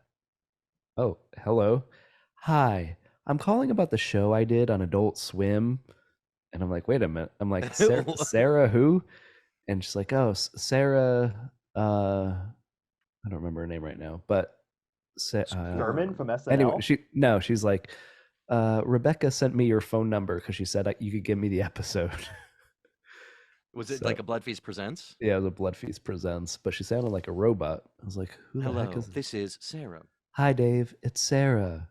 Oh, hello. Hi. I'm calling about the show I did on Adult Swim. And I'm like, wait a minute. I'm like, Sarah who? And she's like, oh, Sarah. I don't remember her name right now, but Sherman from SNL. Anyway, she's like, Rebecca sent me your phone number because she said you could give me the episode. Was it like a Blood Feast Presents? Yeah, it was a Blood Feast Presents, but she sounded like a robot. I was like, who the heck is this? This is Sarah. Hi, Dave. It's Sarah.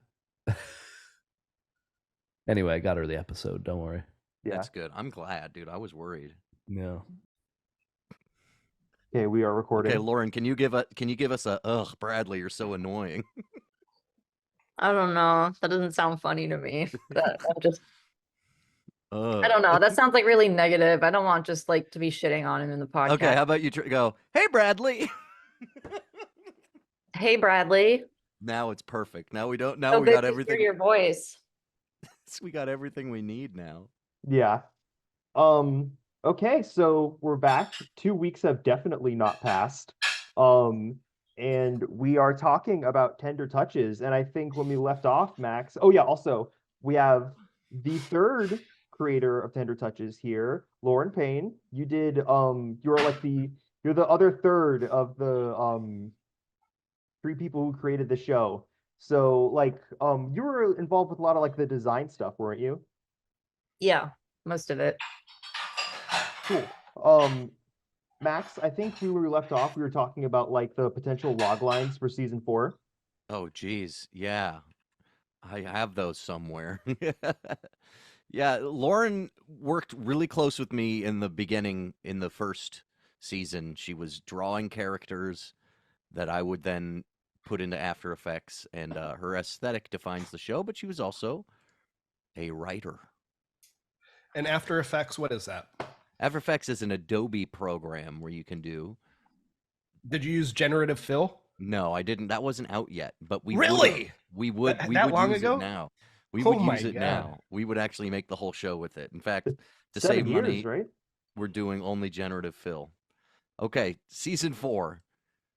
Anyway, I got her the episode. Don't worry. Yeah. That's good. I'm glad, dude. I was worried. No. Okay, we are recording. Okay, Lauren, can you give us a Bradley, you're so annoying? I don't know. That doesn't sound funny to me. I don't know. That sounds like really negative. I don't want just like to be shitting on him in the podcast. Okay, how about you go, hey, Bradley. Hey, Bradley. Now it's perfect. Now we don't. Now we got everything. Hear your voice. We got everything we need now. Yeah. Okay, so we're back. 2 weeks have definitely not passed. And we are talking about Tender Touches. And I think when we left off, Max. Oh yeah, also we have the third creator of Tender Touches here, Lauren Payne. You did you're the other third of the 3 people who created the show. So like you were involved with a lot of like the design stuff, weren't you? Yeah, most of it. Cool. Max, I think we were left off. We were talking about like the potential log lines for season 4. Oh, geez. Yeah. I have those somewhere. Yeah. Lauren worked really close with me in the beginning, in the first season. She was drawing characters that I would then put into After Effects, and her aesthetic defines the show, but she was also a writer. And After Effects, what is that? After Effects is an Adobe program where you can do. Did you use generative fill? No, I didn't. That wasn't out yet, but we Really? we would That long use ago? it now. We Oh would my use it God. now. We would actually make the whole show with it. In fact, to 7 save years, money, right? we're doing only generative fill. Okay, season 4,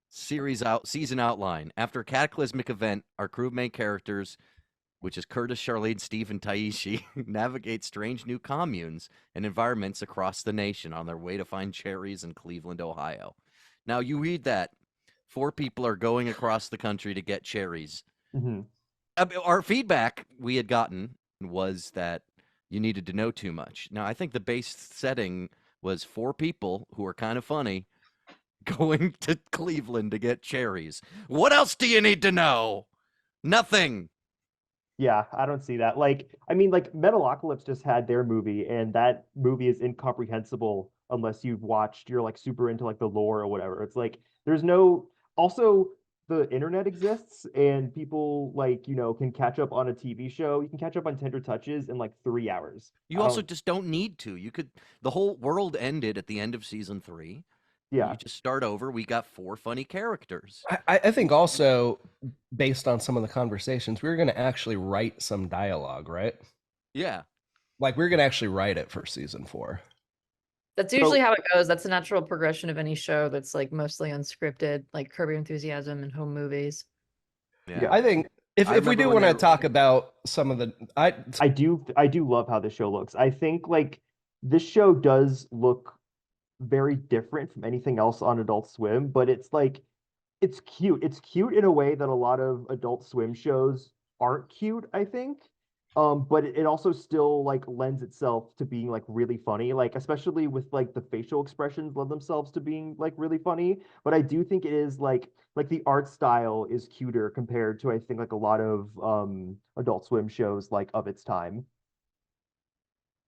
season outline. After a cataclysmic event, our crew main characters, which is Curtis, Charlene, Steve, and Taishi, navigate strange new communes and environments across the nation on their way to find cherries in Cleveland, Ohio. Now, you read that 4 people are going across the country to get cherries. Mm-hmm. Our feedback we had gotten was that you needed to know too much. Now, I think the base setting was 4 people who are kind of funny going to Cleveland to get cherries. What else do you need to know? Nothing. Yeah, I don't see that. Like, I mean, like Metalocalypse just had their movie, and that movie is incomprehensible unless you've watched, you're like super into like the lore or whatever. It's like there's no also the internet exists and people like, can catch up on a TV show. You can catch up on Tender Touches in like 3 hours. You also just don't need to. The whole world ended at the end of season 3. Yeah. You just start over. We got 4 funny characters. I think also, based on some of the conversations, we were going to actually write some dialogue, right? Yeah. Like, we're going to actually write it for season 4. That's usually how it goes. That's the natural progression of any show that's like mostly unscripted, like Curb Your Enthusiasm and home movies. Yeah. I think if we do want to talk about some of the, I do love how this show looks. I think like this show does look very different from anything else on Adult Swim, but it's like it's cute. It's cute in a way that a lot of Adult Swim shows aren't cute, I think. But it also still like lends itself to being like really funny, like especially with like the facial expressions lend themselves to being like really funny. But I do think it is like the art style is cuter compared to I think like a lot of Adult Swim shows like of its time.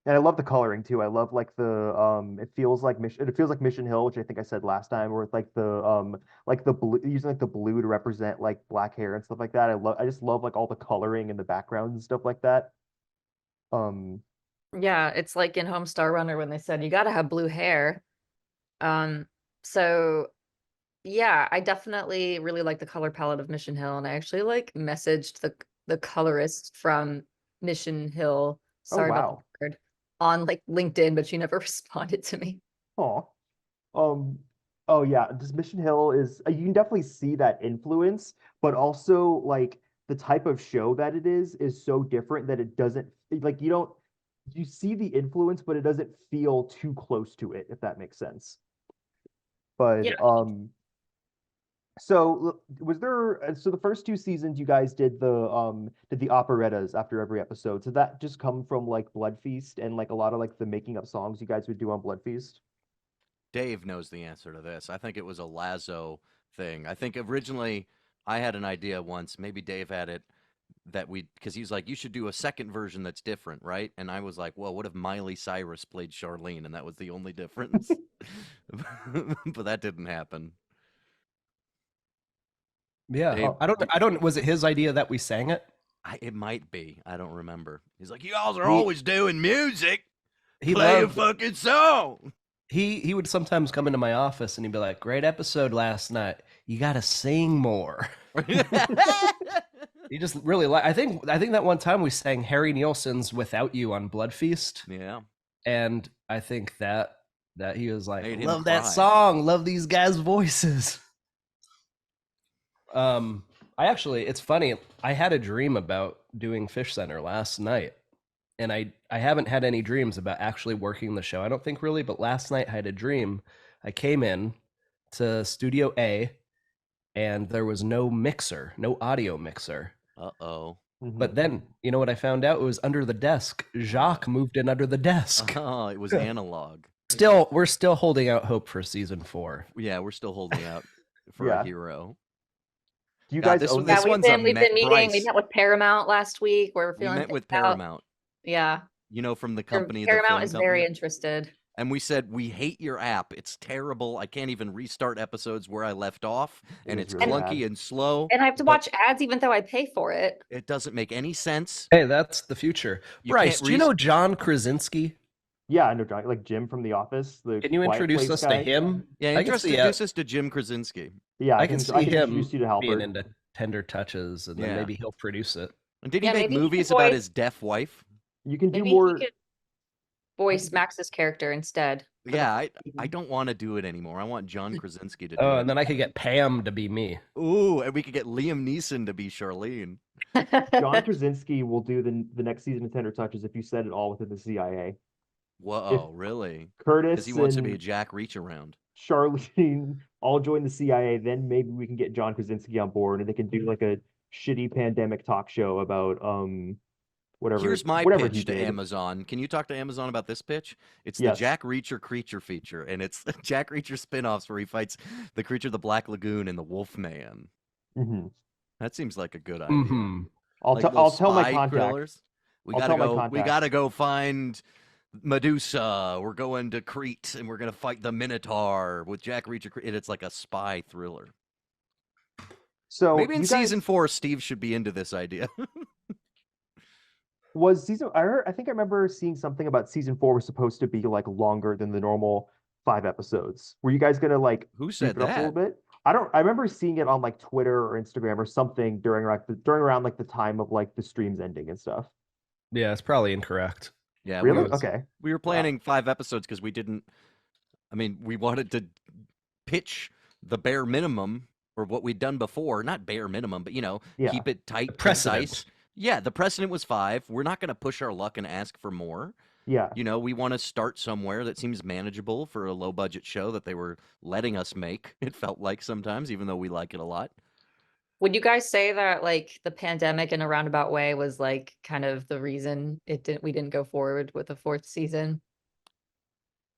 And I love the coloring too. I love like the it feels like Mission Hill, which I think I said last time, where it's like the blue using like the blue to represent like black hair and stuff like that. I just love like all the coloring in the backgrounds and stuff like that. Yeah, it's like in Homestar Runner when they said you got to have blue hair. So yeah, I definitely really like the color palette of Mission Hill, and I actually like messaged the colorist from Mission Hill. Sorry about the word. On like LinkedIn, but she never responded to me. Oh, oh yeah. This Mission Hill is you can definitely see that influence, but also like the type of show that it is so different that it doesn't like you see the influence, but it doesn't feel too close to it, if that makes sense. But Yeah. So the first 2 seasons you guys did the operettas after every episode. So that just come from like Blood Feast and like a lot of like the making up songs you guys would do on Blood Feast? Dave knows the answer to this. I think it was a Lazo thing. I think originally I had an idea once, maybe Dave had it, because he's like, you should do a second version that's different, right? And I was like, well, what if Miley Cyrus played Charlene and that was the only difference? But that didn't happen. Yeah, Dave, I don't. Was it his idea that we sang it? It might be. I don't remember. He's like, you all are always doing music. He Play a loved fucking song. He would sometimes come into my office and he'd be like, "Great episode last night. You got to sing more." He just really I think that one time we sang Harry Nielsen's "Without You" on Blood Feast. Yeah, and I think that he was like, Made him "Love that cry. song. Love these guys' voices." It's funny. I had a dream about doing Fish Center last night, and I haven't had any dreams about actually working the show. I don't think really, but last night I had a dream. I came in to Studio A, and there was no mixer, no audio mixer. Uh-oh. But then, you know what I found out? It was under the desk. Jacques moved in under the desk. Oh, it was analog. We're still holding out hope for season 4. Yeah, we're still holding out for a hero. Do you guys own this one's we've been meeting. Bryce. We met with Paramount last week. Where we're feeling met with out. Paramount. Yeah. You know, from the company. Paramount is the very company. interested. And we said, we hate your app. It's terrible. I can't even restart episodes where I left off. And it's really clunky bad. and slow. And I have to watch ads even though I pay for it. It doesn't make any sense. Hey, that's the future. You Bryce, can't do you know John Krasinski? Yeah, I know John, like Jim from The Office. Can you introduce us to him? Yeah, I can see introduce us to Jim Krasinski. Yeah, I can see him introduce you to Halpert. being into Tender Touches, and then maybe he'll produce it. And did he make movies about his deaf wife? You can do more. He could voice Max's character instead. Yeah, I don't want to do it anymore. I want John Krasinski to do it. Oh, and then I could get Pam to be me. Ooh, and we could get Liam Neeson to be Charlene. John Krasinski will do the next season of Tender Touches if you set it all within the CIA. Whoa, really? Curtis, because he wants to be a Jack Reach around. Charlene all join the CIA, then maybe we can get John Krasinski on board, and they can do like a shitty pandemic talk show about whatever. Here's my whatever pitch to Amazon. Can you talk to Amazon about this pitch? It's the Jack Reacher creature feature, and it's Jack Reacher spinoffs where he fights the creature of the Black Lagoon and the Wolfman. Mm-hmm. That seems like a good idea. Mm-hmm. I'll tell my contact. We gotta go find Medusa. We're going to Crete, and we're gonna fight the Minotaur with Jack Reacher. It's like a spy thriller. So maybe in season 4, Steve should be into this idea. I think I remember seeing something about season 4 was supposed to be like longer than the normal 5 episodes. Were you guys gonna like who said that? A little bit? I remember seeing it on like Twitter or Instagram or something during around like the time of like the streams ending and stuff. Yeah, it's probably incorrect. Yeah, really? Okay. We were planning 5 episodes because we didn't. I mean, we wanted to pitch the bare minimum or what we'd done before. Not bare minimum, but keep it tight, precise. Yeah, the precedent was 5. We're not going to push our luck and ask for more. Yeah. We want to start somewhere that seems manageable for a low-budget show that they were letting us make, it felt like sometimes, even though we like it a lot. Would you guys say that, like, the pandemic in a roundabout way was, like, kind of the reason we didn't go forward with the 4th season?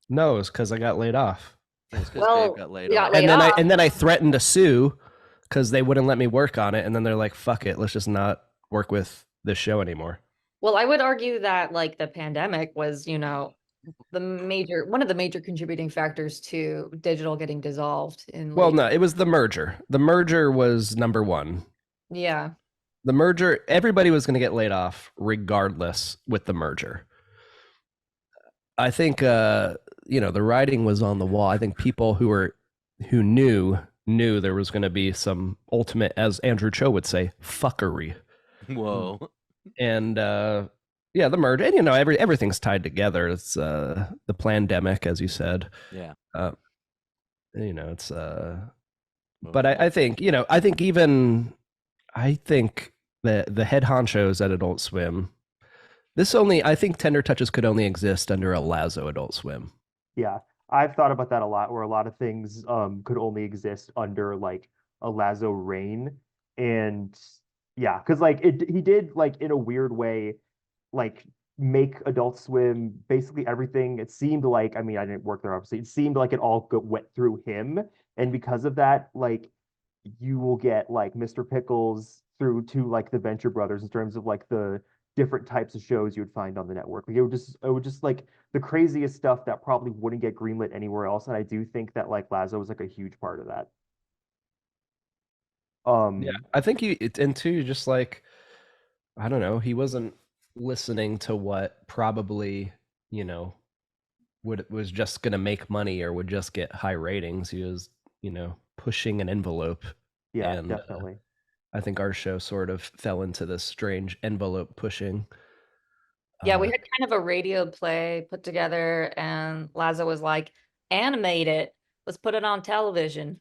No, it's because I got laid off. Yeah, it's because Dave got laid off. And then I threatened to sue because they wouldn't let me work on it, and then they're like, fuck it, let's just not work with this show anymore. Well, I would argue that like the pandemic was, one of the major contributing factors to digital getting dissolved Well, no, it was the merger. The merger was number 1. Yeah. The merger, everybody was going to get laid off regardless with the merger. I think the writing was on the wall. I think people who knew there was going to be some ultimate, as Andrew Cho would say, fuckery. Whoa. And the merger, and everything's tied together. It's the pandemic, as you said. Yeah. It's but I think the head honchos at Adult Swim, I think Tender Touches could only exist under a Lazo Adult Swim. Yeah, I've thought about that a lot, where a lot of things could only exist under like a Lazo reign. And yeah, because like he did like in a weird way, like make Adult Swim basically everything. It seemed like, I mean, I didn't work there obviously. It seemed like it all went through him, and because of that, like you will get like Mr. Pickles through to like the Venture Brothers in terms of like the different types of shows you would find on the network. Like it would just like the craziest stuff that probably wouldn't get greenlit anywhere else. And I do think that like Lazo was like a huge part of that. Yeah, I think just like, I don't know, he wasn't listening to what probably, was just going to make money or would just get high ratings. He was, pushing an envelope. Yeah, and, definitely. I think our show sort of fell into this strange envelope pushing. Yeah, we had kind of a radio play put together, and Lazo was like, animate it. Let's put it on television.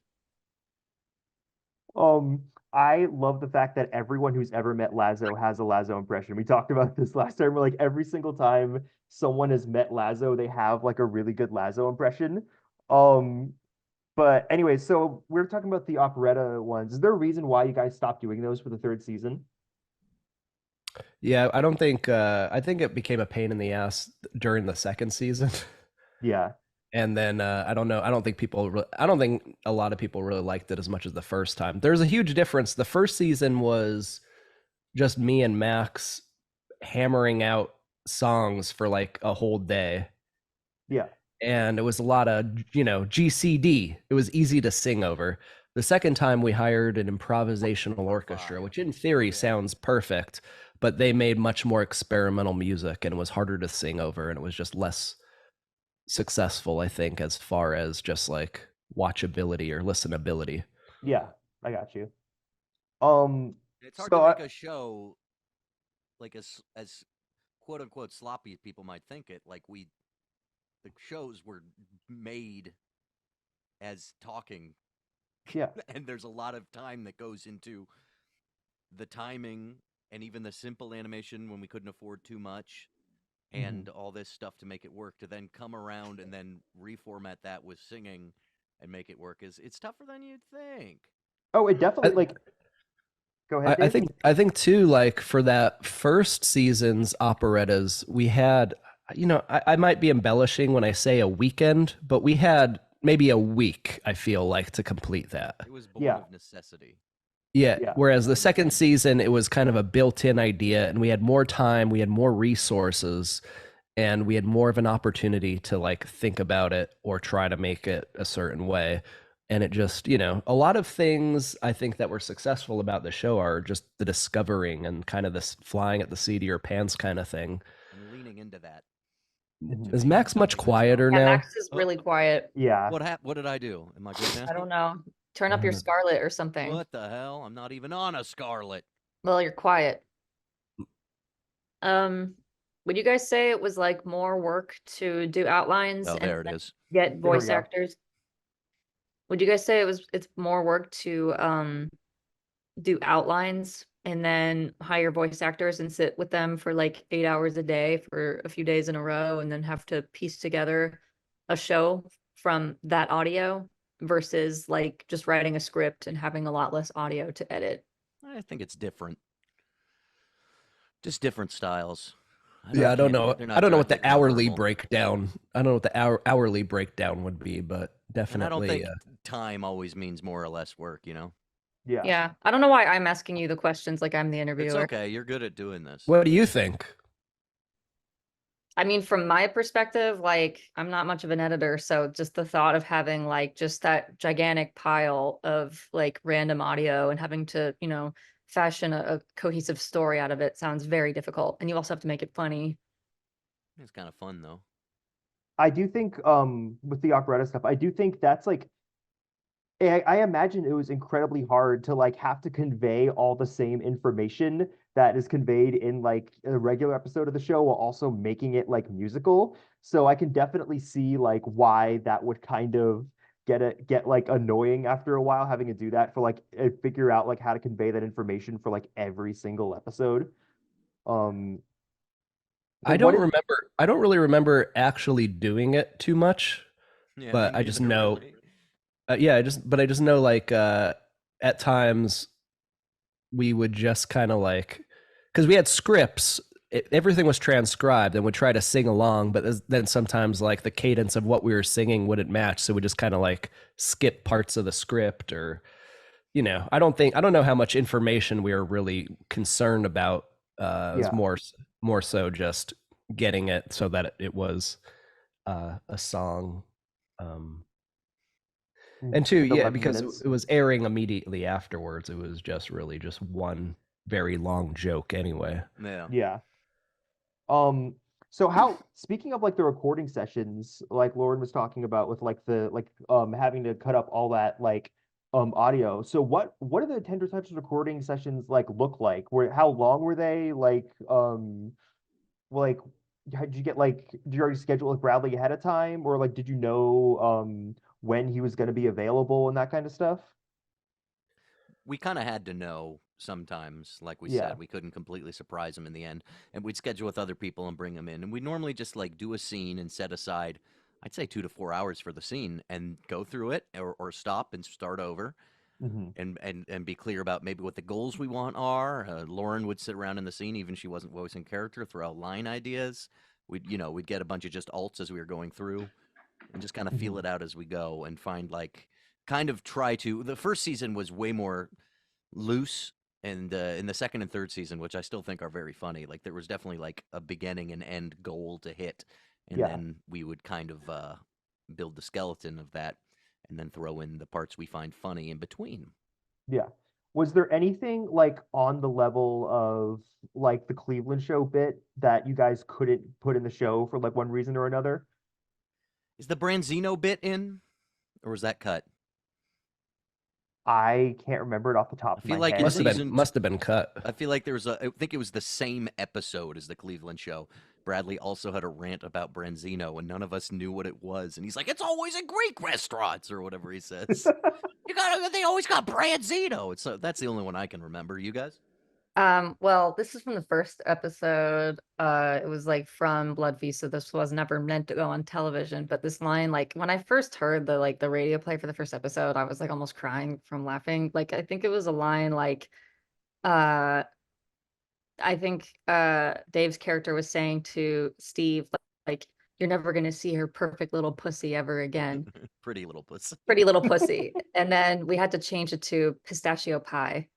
I love the fact that everyone who's ever met Lazo has a Lazo impression. We talked about this last time. We're like, every single time someone has met Lazo, they have like a really good Lazo impression. But anyway, so we're talking about the operetta ones. Is there a reason why you guys stopped doing those for the 3rd season? Yeah, I don't think, I think it became a pain in the ass during the 2nd season. Yeah. And then I don't know. I don't think a lot of people really liked it as much as the first time. There's a huge difference. The first season was just me and Max hammering out songs for like a whole day. Yeah. And it was a lot of, GCD. It was easy to sing over. The second time we hired an improvisational orchestra, which in theory sounds perfect, but they made much more experimental music and it was harder to sing over, and it was just less successful, I think, as far as just like watchability or listenability. Yeah, I got you. It's hard to make a show like as quote unquote sloppy as people might think it. Like the shows were made as talking. Yeah. And there's a lot of time that goes into the timing and even the simple animation when we couldn't afford too much and all this stuff to make it work, to then come around and then reformat that with singing and make it work it's tougher than you'd think. Oh, it definitely go ahead, Dave. I think too, like for that first season's operettas, we had, I might be embellishing when I say a weekend, but we had maybe a week, I feel like, to complete that. It was born of necessity. Yeah. Whereas the second season, it was kind of a built-in idea, and we had more time, we had more resources, and we had more of an opportunity to like think about it or try to make it a certain way. And it just, a lot of things I think that were successful about the show are just the discovering and kind of this flying at the seat of your pants kind of thing. And leaning into that. Is Max much quieter now? Max is really quiet. Yeah. What did I do? Am I good now? I don't know. Turn up your Scarlet or something. What the hell? I'm not even on a Scarlet. Well, you're quiet. Would you guys say it was like more work to do outlines and there it is. Get voice actors? Would you guys say it's more work to do outlines and then hire voice actors and sit with them for like 8 hours a day for a few days in a row and then have to piece together a show from that audio versus like just writing a script and having a lot less audio to edit? I think it's different. Just different styles. I don't know what the hourly breakdown. I don't know what the hourly breakdown would be, but definitely. And I don't think time always means more or less work, Yeah. Yeah. I don't know why I'm asking you the questions like I'm the interviewer. It's okay. You're good at doing this. What do you think? I mean, from my perspective, like I'm not much of an editor, so just the thought of having like just that gigantic pile of like random audio and having to, fashion a cohesive story out of it sounds very difficult. And you also have to make it funny. It's kind of fun though. I do think with the operetta stuff, I do think that's like I imagine it was incredibly hard to like have to convey all the same information that is conveyed in like a regular episode of the show while also making it like musical. So I can definitely see like why that would kind of get like annoying after a while, having to do that for like figure out like how to convey that information for like every single episode. I don't really remember actually doing it too much, but I just know. Really. I just know like at times we would just kind of like, because we had scripts, everything was transcribed and would try to sing along, but then sometimes like the cadence of what we were singing wouldn't match, so we just kind of like skip parts of the script, or I don't know how much information we were really concerned about. It's more so just getting it so that it was a song. And two, because it was airing immediately afterwards, it was just really just one very long joke anyway. Yeah. So how, speaking of like the recording sessions, like Lauren was talking about with like the having to cut up all that like audio. So what do the Tender Touches recording sessions like look like? How long were they? Like did you already schedule with Bradley ahead of time, or like did you know when he was going to be available and that kind of stuff? We kind of had to know sometimes, like we said, we couldn't completely surprise him in the end, and we'd schedule with other people and bring him in, and we normally just like do a scene and set aside, I'd say 2 to 4 hours for the scene and go through it or stop and start over. And be clear about maybe what the goals we want are. Lauren would sit around in the scene, even if she wasn't voicing character, throw out line ideas. We'd get a bunch of just alts as we were going through and just kind of feel it out as we go and find the first season was way more loose, and in the second and third season, which I still think are very funny, like there was definitely like a beginning and end goal to hit, and then we would kind of build the skeleton of that and then throw in the parts we find funny in between. Yeah. Was there anything like on the level of like the Cleveland show bit that you guys couldn't put in the show for like one reason or another? Is the Branzino bit in, or was that cut? I can't remember it off the top of my like head. Must have been cut. I feel like I think it was the same episode as the Cleveland show. Bradley also had a rant about Branzino, and none of us knew what it was. And he's like, "It's always in Greek restaurants," or whatever he says. They always got Branzino. That's the only one I can remember. You guys? Well, this is from the first episode. It was like from Blood Feast, so this was never meant to go on television. But this line, like when I first heard the radio play for the first episode, I was like almost crying from laughing. Like I think it was a line like, I think Dave's character was saying to Steve, like, "You're never gonna see her perfect little pussy ever again." Pretty little pussy. Pretty little pussy. And then we had to change it to pistachio pie.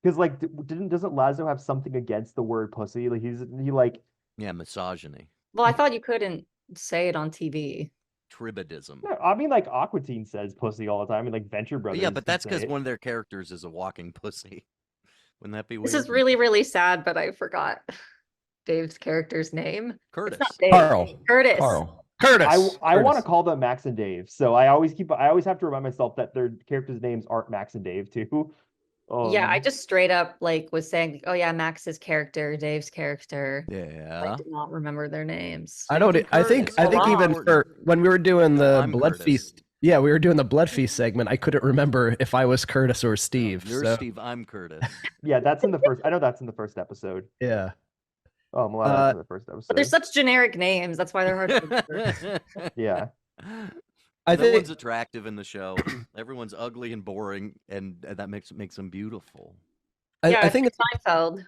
Because like, doesn't Lazo have something against the word pussy? Like yeah, misogyny. Well, I thought you couldn't say it on TV. Tribadism. Yeah, I mean, like Aqua Teen says pussy all the time, and like Venture Brothers. Yeah, but that's because one of their characters is a walking pussy. Wouldn't that be weird? This is really, really sad, but I forgot Dave's character's name. Curtis. It's not Dave. Carl. Curtis. Carl. Curtis. I want to call them Max and Dave, so I always have to remind myself that their characters' names aren't Max and Dave too. Yeah, I just straight up like was saying, "Oh yeah, Max's character, Dave's character." Yeah, I did not remember their names. I think even for when we were doing the Blood Feast. Yeah, we were doing the Blood Feast segment. I couldn't remember if I was Curtis or Steve. You're Steve. I'm Curtis. Yeah, that's in the first. I know that's in the first episode. Yeah. Oh, I'm allowed that's in the first episode. But they're such generic names. That's why they're hard to remember. Yeah. No one's attractive in the show. Everyone's ugly and boring, and that makes them beautiful. I think it's Seinfeld.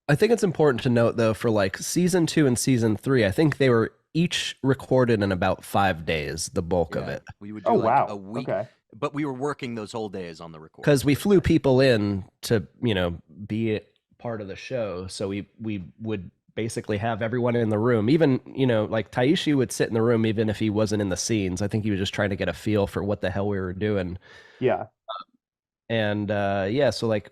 I think it's important to note, though, for like season 2 and season 3, I think they were each recorded in about 5 days, the bulk of it. We would do a week, but we were working those whole days on the recording. Because we flew people in to, be part of the show. So we would basically have everyone in the room. Even, like Taishi would sit in the room even if he wasn't in the scenes. I think he was just trying to get a feel for what the hell we were doing. Yeah. And so like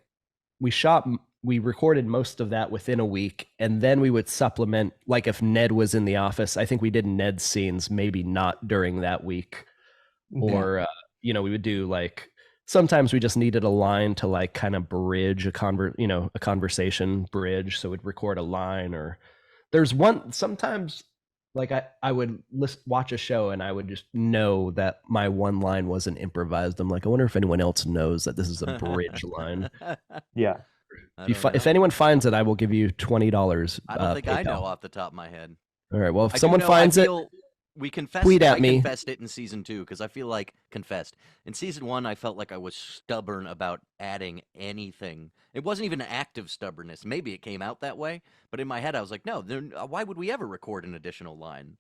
we recorded most of that within a week, and then we would supplement, like if Ned was in the office, I think we did Ned's scenes, maybe not during that week. Or, we would do like, sometimes we just needed a line to like kind of bridge a conversation bridge. So we'd record a line, or there's sometimes like I would watch a show and I would just know that my one line wasn't improvised. I'm like, I wonder if anyone else knows that this is a bridge line. Yeah. If anyone finds it, I will give you $20. I don't think PayPal. I know off the top of my head. All right. Well, if someone finds it, we confessed. Tweet at I me. confessed it in season 2 because I feel like in season 1 I felt like I was stubborn about adding anything. It wasn't even an active stubbornness. Maybe it came out that way, but in my head I was like, no, why would we ever record an additional line?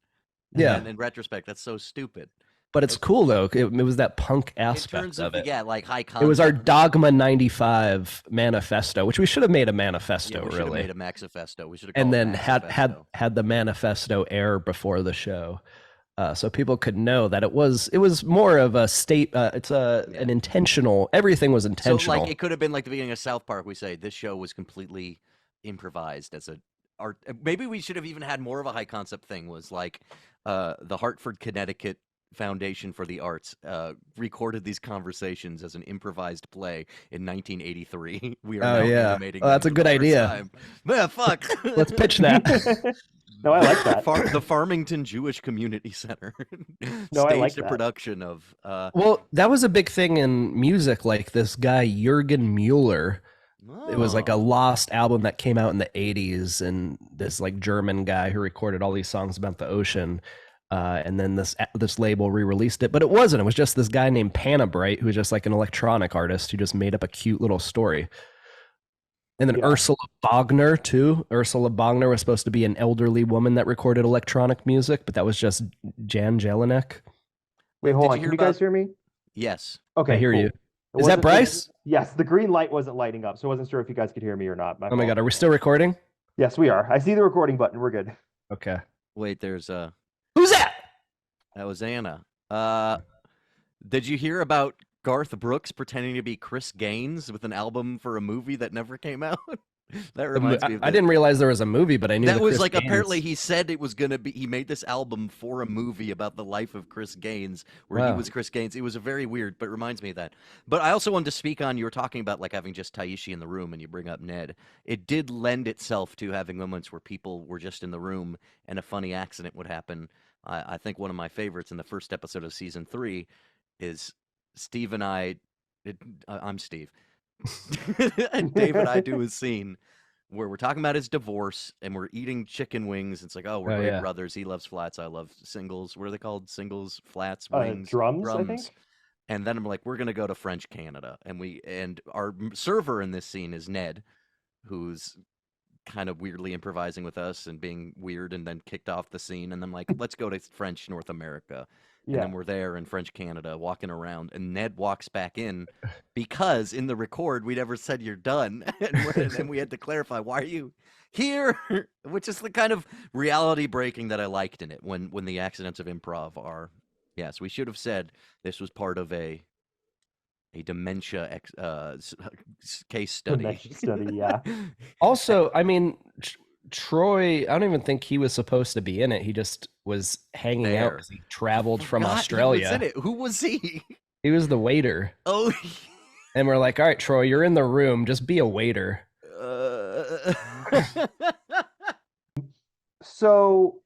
And in retrospect, that's so stupid. But it's cool though. It was that punk aspect of it. Yeah, like high concept. It was our Dogma 95 manifesto, which we should have made a manifesto. Yeah, we should have made a Maxifesto. We should have. And then had the manifesto air before the show, so people could know that it was more of a state. An intentional. Everything was intentional. So like it could have been like the beginning of South Park. We say this show was completely improvised as a art. Maybe we should have even had more of a high concept thing. Was like the Hartford, Connecticut Foundation for the Arts recorded these conversations as an improvised play in 1983. We are now animating. Oh, that's a good idea. Man, fuck. Let's pitch that. No, I like that. The Farmington Jewish Community Center No, I like staged a that. production of. Well, that was a big thing in music. Like this guy Jürgen Mueller. It was like a lost album that came out in the 80s, and this like German guy who recorded all these songs about the ocean. And then this label re-released it, but it wasn't. It was just this guy named Panabright, who was just like an electronic artist who just made up a cute little story. And then Ursula Bogner too. Ursula Bogner was supposed to be an elderly woman that recorded electronic music, but that was just Jan Jelinek. Wait, hold on. Can you guys hear me? Yes. Okay, I hear you. Is that Bryce? Yes, the green light wasn't lighting up, so I wasn't sure if you guys could hear me or not. Oh my God, are we still recording? Yes, we are. I see the recording button. We're good. Okay. Wait, there's Who's that? That was Anna. Did you hear about Garth Brooks pretending to be Chris Gaines with an album for a movie that never came out? That reminds me of I didn't realize there was a movie, but I knew that was Chris like Gaines. Apparently he said it was gonna be. He made this album for a movie about the life of Chris Gaines, where he was Chris Gaines. It was a very weird, but it reminds me of that. But I also wanted to speak on, you were talking about like having just Taishi in the room, and you bring up Ned. It did lend itself to having moments where people were just in the room and a funny accident would happen. I think one of my favorites in the first episode of season 3 is Steve and I'm Steve. And Dave and I do a scene where we're talking about his divorce and we're eating chicken wings. It's like, oh, we're great brothers. He loves flats. I love singles. What are they called? Singles, flats, wings, drums, I think. And then I'm like, we're gonna go to French Canada, and our server in this scene is Ned, who's kind of weirdly improvising with us and being weird, and then kicked off the scene. And I'm like, let's go to French North America. And then we're there in French Canada walking around, and Ned walks back in because in the record we never said you're done, and we had to clarify, why are you here? Which is the kind of reality breaking that I liked in it, when the accidents of improv are. Yes, we should have said this was part of a dementia case study. Dementia study, yeah. Also, I mean, Troy, I don't even think he was supposed to be in it. He just was hanging out because he traveled from Australia. He was in it. Who was he? He was the waiter. Oh. And we're like, all right, Troy, you're in the room. Just be a waiter. So,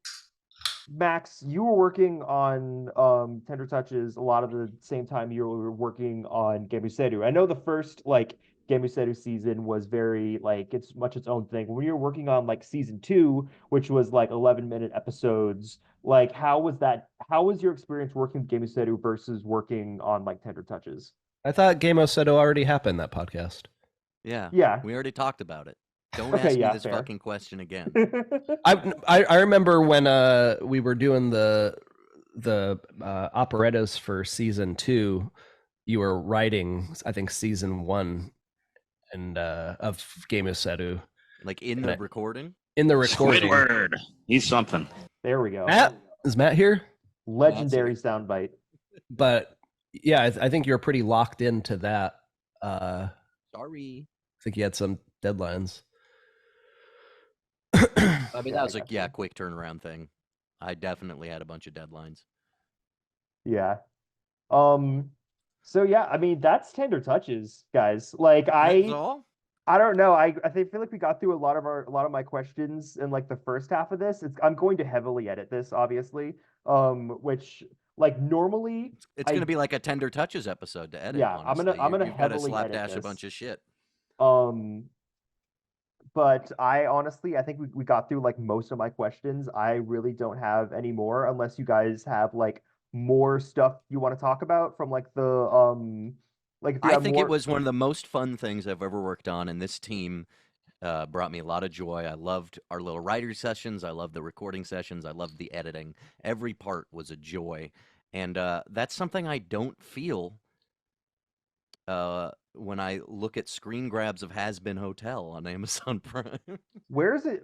Max, you were working on Tender Touches a lot of the same time you were working on Gemuseru. I know the first Gemuseru season was very it's much its own thing. When you were working on season 2, which was 11-minute episodes, how was your experience working with Gemuseru versus working on Tender Touches? I thought Gemuseru already happened, that podcast. Yeah. Yeah. We already talked about it. Don't ask me this fucking question again. I remember when we were doing the operettas for season 2, you were writing, I think, season 1 and of Gemuseru. In the recording? In the recording. Squidward. He's something. There we go. Is Matt here? Legendary soundbite. But yeah, I think you're pretty locked into that. Sorry. I think you had some deadlines. I mean, that was a quick turnaround thing. I definitely had a bunch of deadlines. Yeah. So yeah, I mean, that's Tender Touches, guys. That's all? I don't know. I feel like we got through a lot of my questions in the first half of this. I'm going to heavily edit this, obviously. Which normally it's going to be like a Tender Touches episode to edit. Yeah, honestly. I'm gonna You've heavily got to edit slapdash this. a bunch of shit. But I honestly, I think we got through most of my questions. I really don't have any more, unless you guys have more stuff you want to talk about from the I think it was one of the most fun things I've ever worked on, and this team brought me a lot of joy. I loved our little writer sessions. I loved the recording sessions. I loved the editing. Every part was a joy, and that's something I don't feel when I look at screen grabs of Has Been Hotel on Amazon Prime. Where's it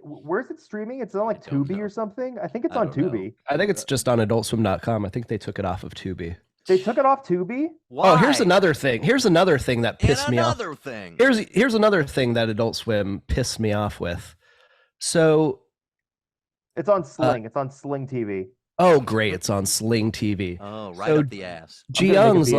streaming? It's on Tubi or something? I think it's on Tubi. I think it's just on adultswim.com. I think they took it off of Tubi. They took it off Tubi? Why? Oh, here's another thing. Here's another thing that pissed me off. Here's another thing that Adult Swim pissed me off with. So it's on Sling. It's on Sling TV. Oh, great. It's on Sling TV. Oh, right up the ass. Ji-young's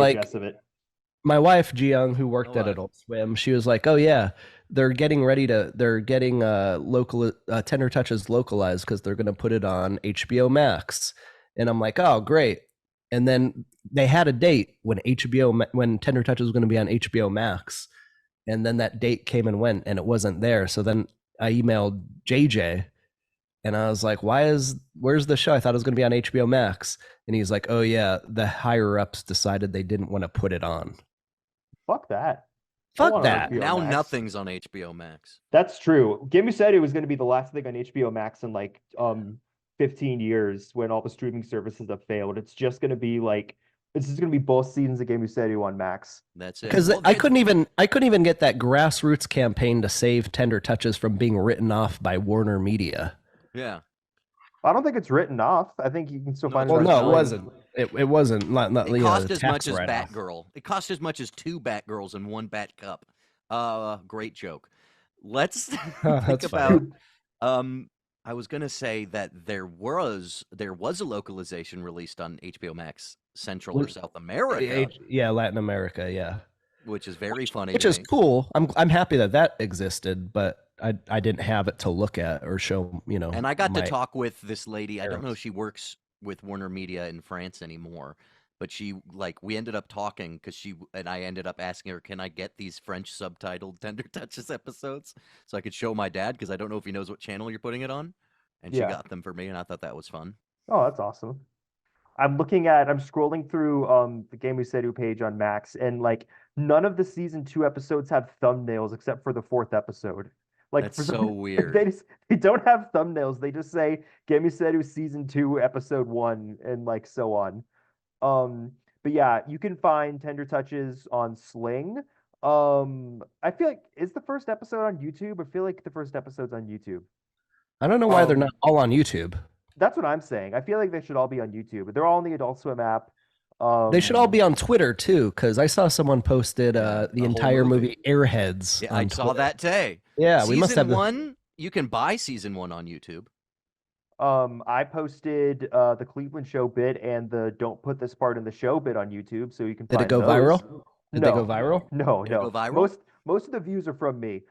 my wife, Ji-young, who worked at Adult Swim, she was like, oh, yeah, they're getting local Tender Touches localized because they're going to put it on HBO Max. And I'm like, oh, great. And then they had a date when Tender Touches was going to be on HBO Max. And then that date came and went and it wasn't there. So then I emailed JJ and I was like, where's the show? I thought it was going to be on HBO Max. And he's like, oh, yeah, the higher ups decided they didn't want to put it on. Fuck that. Fuck that. Now nothing's on HBO Max. That's true. Gemuseru was going to be the last thing on HBO Max in 15 years when all the streaming services have failed. It's just going to be it's just going to be both seasons of Gemuseru on Max. That's it. Because I couldn't even get that grassroots campaign to save Tender Touches from being written off by Warner Media. Yeah. I don't think it's written off. I think you can still find it. Well, no, it wasn't. It wasn't. It cost as much as Batgirl. It cost as much as 2 Batgirls and 1 Bat Cup. Great joke. let's think That's about. fine. I was gonna say that there was a localization released on HBO Max Central or South America, Yeah, Latin America, yeah. which is very funny Which to is me. cool. I'm happy that existed, but I didn't have it to look at or show, And I got to my talk with this lady. I don't know if parents. she works with Warner Media in France anymore, but we ended up talking because I ended up asking her, can I get these French subtitled Tender Touches episodes so I could show my dad, because I don't know if he knows what channel you're putting it on. And she Yeah. got them for me, and I thought that was fun. Oh, that's awesome. I'm scrolling through the Game We Said Who page on Max, and like none of the season 2 episodes have thumbnails except for the 4th episode. Like That's for so weird. they don't have thumbnails. They just say Game We Said Who season 2 episode 1 and like so on. But yeah, you can find Tender Touches on Sling. I feel like is the first episode on YouTube? I feel like the first episode's on YouTube. I don't know why they're not all on YouTube. That's what I'm saying. I feel like they should all be on YouTube. They're all on the Adult Swim app. They should all be on Twitter too, because I saw someone posted Yeah, the entire movie Airheads. Yeah, on I saw Twitter. that today. Yeah, we must have Season 1. You can buy season 1 on YouTube. I posted the Cleveland Show bit and the Don't Put This Part in the Show bit on YouTube, so you can Did find it go those. viral? Did they No, go viral? no, Did it no. go viral? Most of the views are from me.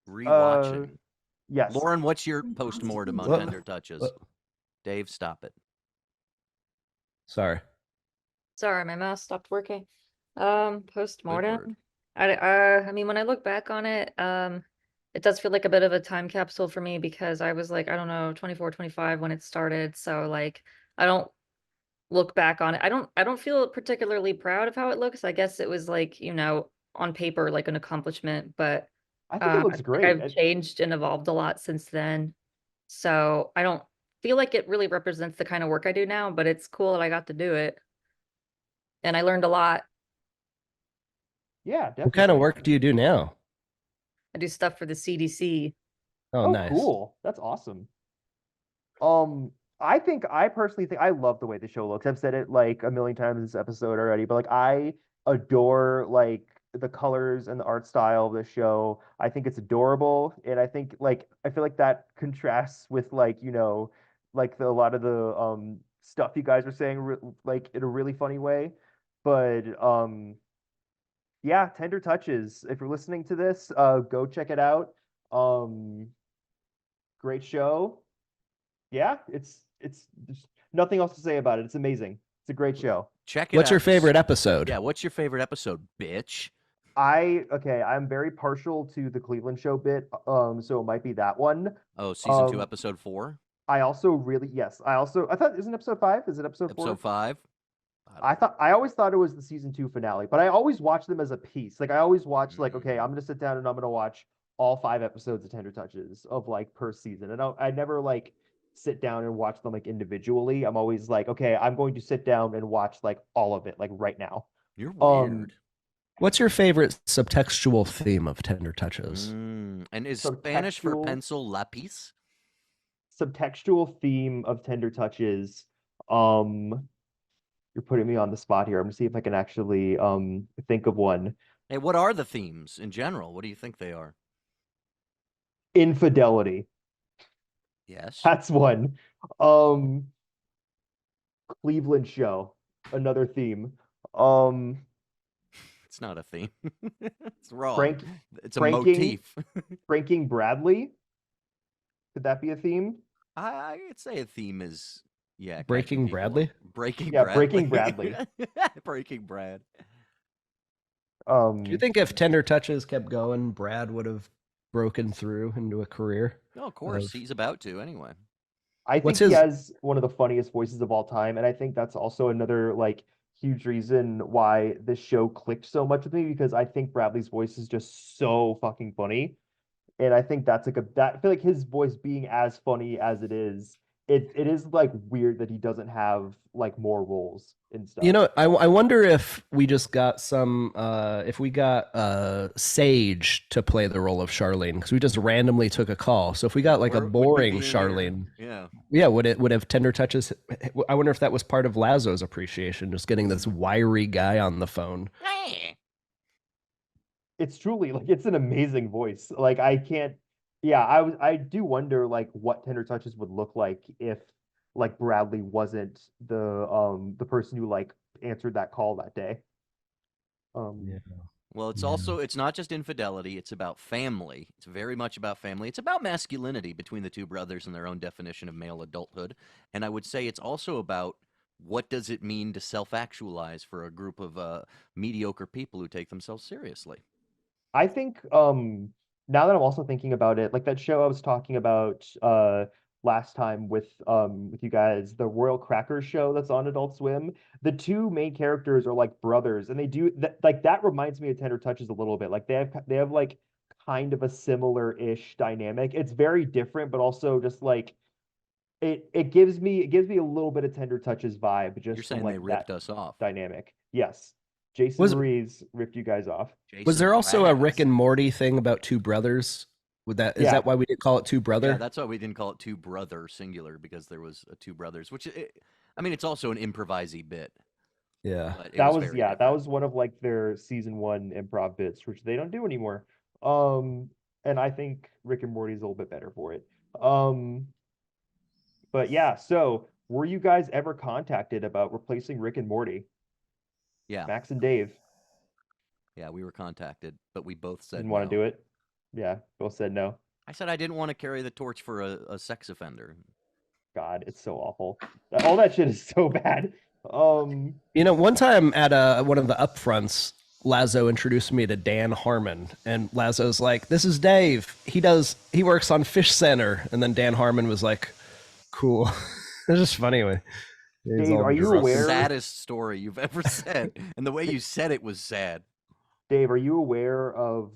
Rewatching. Yes. Lauren, what's your post-mortem on What? Tender Touches? What? Dave, stop it. Sorry. Sorry, my mouse stopped working. Good word. Postmortem. I mean, when I look back on it, it does feel like a bit of a time capsule for me because I was like, I don't know, 24, 25 when it started. So like, I don't look back on it. I don't feel particularly proud of how it looks. I guess it was like, on paper, like an accomplishment, but I think it looks I think great. I've changed and evolved a lot since then. So I don't feel like it really represents the kind of work I do now, but it's cool that I got to do it. And I learned a lot. Yeah, definitely. What kind of work do you do now? I do stuff for the CDC. Oh, nice. Cool. That's awesome. I personally think I love the way the show looks. I've said it like a million times in this episode already, but like I adore like the colors and the art style of the show. I think it's adorable, and I think like I feel like that contrasts with like like a lot of the stuff you guys are saying like in a really funny way. But yeah, Tender Touches. If you're listening to this, go check it out. Great show. Yeah, it's there's nothing else to say about it. It's amazing. It's a great show. Check it What's out. your favorite episode? Yeah, what's your favorite episode, bitch? I'm very partial to the Cleveland Show bit, so it might be that one. Oh, season 2, episode 4? I thought, isn't episode 5? Is it episode 4? Episode 5? I always thought it was the season 2 finale, but I always watch them as a piece. Like I always watch like, okay, I'm gonna sit down and I'm gonna watch all 5 episodes of Tender Touches of like per season. And I never like sit down and watch them like individually. I'm always like, okay, I'm going to sit down and watch like all of it like right now. You're weird. What's your favorite subtextual theme of Tender Touches? And is Spanish for pencil lapis? Subtextual theme of Tender Touches. You're putting me on the spot here. I'm gonna see if I can actually think of one. Hey, what are the themes in general? What do you think they are? Infidelity. Yes. That's one. Cleveland Show, another theme. It's not a theme. It's wrong. It's a motif. Pranking Bradley. Could that be a theme? I'd say a theme is Breaking Bradley. Breaking Breaking Bradley. Breaking Brad. Do you think if Tender Touches kept going, Brad would have broken through into a career? No, of course. He's about to anyway. I think he has one of the funniest voices of all time, and I think that's also another like huge reason why this show clicked so much with me, because I think Bradley's voice is just so fucking funny. And I think that's like I feel like his voice being as funny as it is is like weird that he doesn't have like more roles and stuff. I wonder if we just got if we got Sage to play the role of Charlene, because we just randomly took a call. So if we got like a boring Charlene, would have Tender Touches? I wonder if that was part of Lazo's appreciation, just getting this wiry guy on the phone. it's truly like it's an amazing voice. Like I can't. Yeah, I do wonder like what Tender Touches would look like if like Bradley wasn't the person who like answered that call that day. Yeah. Well, it's Yeah. also it's not just infidelity, it's about family. It's very much about family. It's about masculinity between the two brothers and their own definition of male adulthood. And I would say it's also about what does it mean to self-actualize for a group of mediocre people who take themselves seriously. I think now that I'm also thinking about it, like that show I was talking about last time with you guys, the Royal Crackers show that's on Adult Swim, the two main characters are like brothers, and they do that like that reminds me of Tender Touches a little bit. Like they have like kind of a similar-ish dynamic. It's very different, but also just like it gives me a little bit of Tender Touches vibe You're just from saying like they ripped that us off. dynamic. Yes. Jason Was- Mraz ripped you guys off. Was there also a Rick Mraz. and Morty thing about two brothers? Is Yeah. that why we didn't call it Two Brother? Yeah, that's why we didn't call it Two Brother singular, because there was two brothers, which I mean, it's also an improvisy bit. Yeah. But That was very that different. was one of like their season 1 improv bits, which they don't do anymore. And I think Rick and Morty's a little bit better for it. But yeah, so were you guys ever contacted about replacing Rick and Morty? Yeah, Max and Dave yeah, we were contacted, but we both said didn't no. want to do it. Yeah, both said no. I said I didn't want to carry the torch for a sex offender. God, it's so awful. All that shit is so bad. You know, one time at one of the upfronts, Lazo introduced me to Dan Harmon, and Lazo's like, "This is Dave. He works on Fish Center." And then Dan Harmon was like, "Cool." It's just funny when he's Dave, all are you drunk. aware- Saddest story you've ever said, and the way you said it was sad. Dave, are you aware of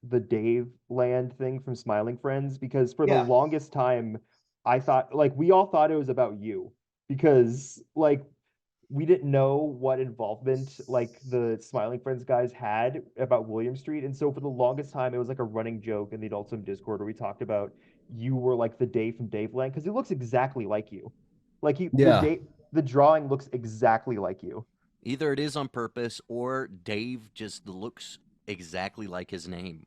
the Dave Land thing from Smiling Friends? Because for the Yeah. longest time, I thought like we all thought it was about you because like we didn't know what involvement like the Smiling Friends guys had about William Street, and so for the longest time it was like a running joke in the Adult Swim Discord where we talked about you were like the Dave from Dave Land because he looks exactly like you, like Yeah. the drawing looks exactly like you. Either it is on purpose, or Dave just looks exactly like his name.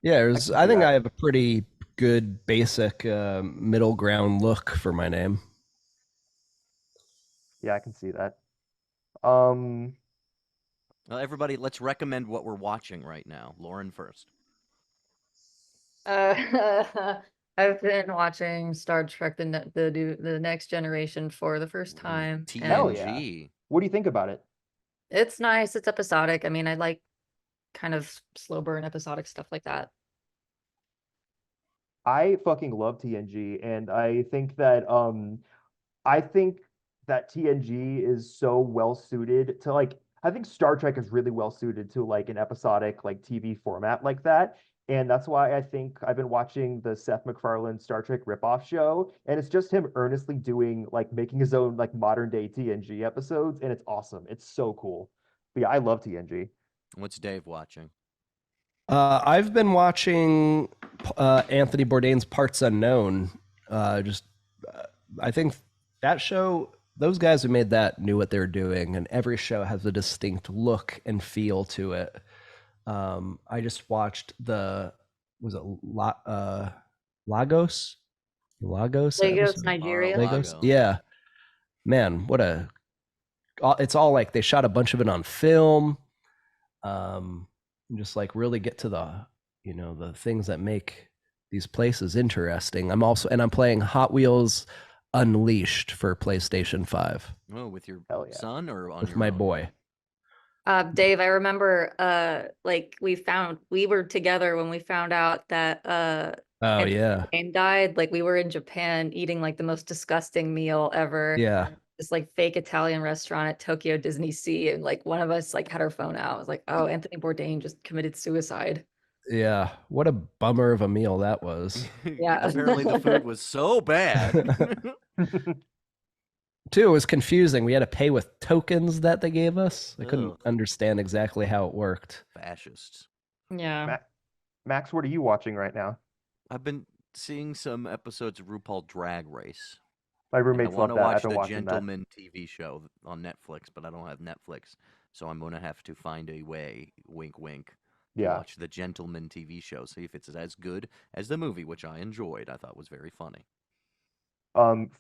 Yeah, can I see think that. I have a pretty good basic middle ground look for my name. Yeah, I can see that. Well, everybody, let's recommend what we're watching right now. Lauren first. I've been watching Star Trek: the Next Generation for the first time. TNG. Hell yeah. What do you think about it? It's nice. It's episodic. I mean, I like kind of slow burn episodic stuff like that. I fucking love TNG, and I think that TNG is so well suited to like I think Star Trek is really well suited to like an episodic like TV format like that. And that's why I think I've been watching the Seth MacFarlane Star Trek ripoff show, and it's just him earnestly doing like making his own like modern day TNG episodes, and it's awesome. It's so cool. But yeah, I love TNG. What's Dave watching? I've been watching Anthony Bourdain's Parts Unknown. I think that show, those guys who made that knew what they were doing, and every show has a distinct look and feel to it. I just watched Lagos, Nigeria. Lagos. Yeah, man, it's all like they shot a bunch of it on film. Just like really get to the things that make these places interesting. I'm playing Hot Wheels Unleashed for PlayStation 5 Oh, with your Hell yeah. son or on with your my own? boy. Dave, I remember like we were together when we found out that Oh Anthony yeah, Bourdain died. Like we were in Japan eating like the most disgusting meal ever. yeah, This like fake Italian restaurant at Tokyo Disney Sea, and like one of us like had our phone out. It was like, oh, Anthony Bourdain just committed suicide. yeah. What a bummer of a meal that was. Yeah. Apparently the food was so bad. Too, it was confusing. We had to pay with tokens that they gave us. I couldn't Ugh. understand exactly how it worked. Fascists. Yeah. Max, what are you watching right now? I've been seeing some episodes of RuPaul Drag Race. My And I roommates want love to that. watch I've been the watching that. Gentleman TV show on Netflix, but I don't have Netflix, so I'm going to have to find a way, wink, wink, Yeah. Watch the Gentleman TV show, see if it's as good as the movie, which I enjoyed. I thought was very funny.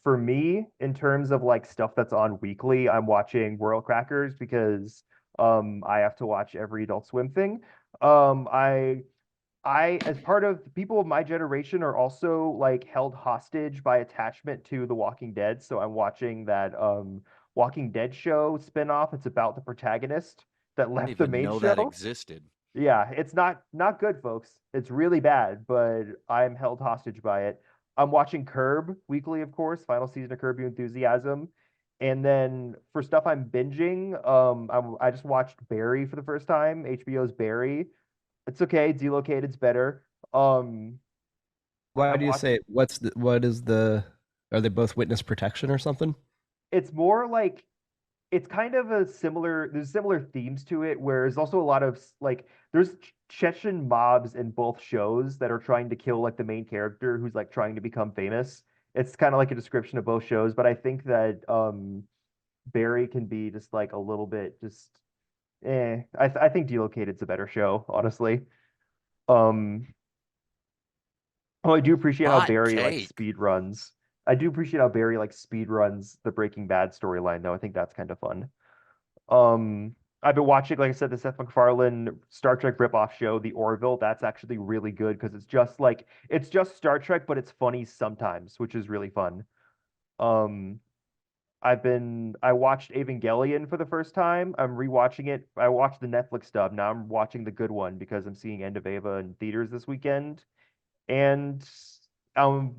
For me, in terms of like stuff that's on weekly, I'm watching World Crackers because I have to watch every Adult Swim thing. Um, I as part of people of my generation are also like held hostage by attachment to The Walking Dead. So I'm watching that Walking Dead show spinoff. It's about the protagonist that I didn't left the even main know that show. existed. Yeah, it's not good, folks. It's really bad, but I'm held hostage by it. I'm watching Curb weekly, of course, final season of Curb Your Enthusiasm. And then for stuff I'm binging, I just watched Barry for the first time, HBO's Barry. It's okay, Delocated's better. Why I do you watched say are they both witness protection or something? it's more like it's kind of there's similar themes to it where there's also a lot of like there's Chechen mobs in both shows that are trying to kill like the main character who's like trying to become famous. It's kind of like a description of both shows, but I think that Barry can be just like a little bit just I think Delocated's a better show, honestly. Um oh, I do appreciate how Hot Barry like take. speed runs. I do appreciate how Barry like speed runs the Breaking Bad storyline though. I think that's kind of fun. I've been watching, like I said, the Seth MacFarlane Star Trek ripoff show, The Orville. That's actually really good because it's just Star Trek, but it's funny sometimes, which is really fun. Um, I watched Evangelion for the first time. I'm rewatching it. I watched the Netflix dub. Now I'm watching the good one because I'm seeing End of Ava in theaters this weekend. And I'm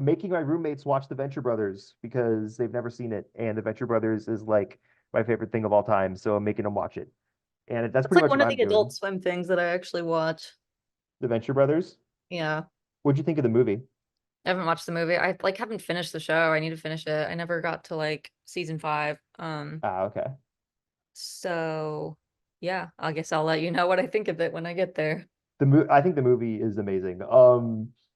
making my roommates watch The Venture Brothers because they've never seen it, and The Venture Brothers is like my favorite thing of all time. So I'm making them watch it, and that's It's pretty like much one what of I'm the Adult doing. Swim things that I actually watch. The Venture Brothers. Yeah. What'd you think of the movie? I haven't watched the movie. I like haven't finished the show. I need to finish it. I never got to like season 5. Okay. So yeah, I guess I'll let you know what I think of it when I get there. I think the movie is amazing.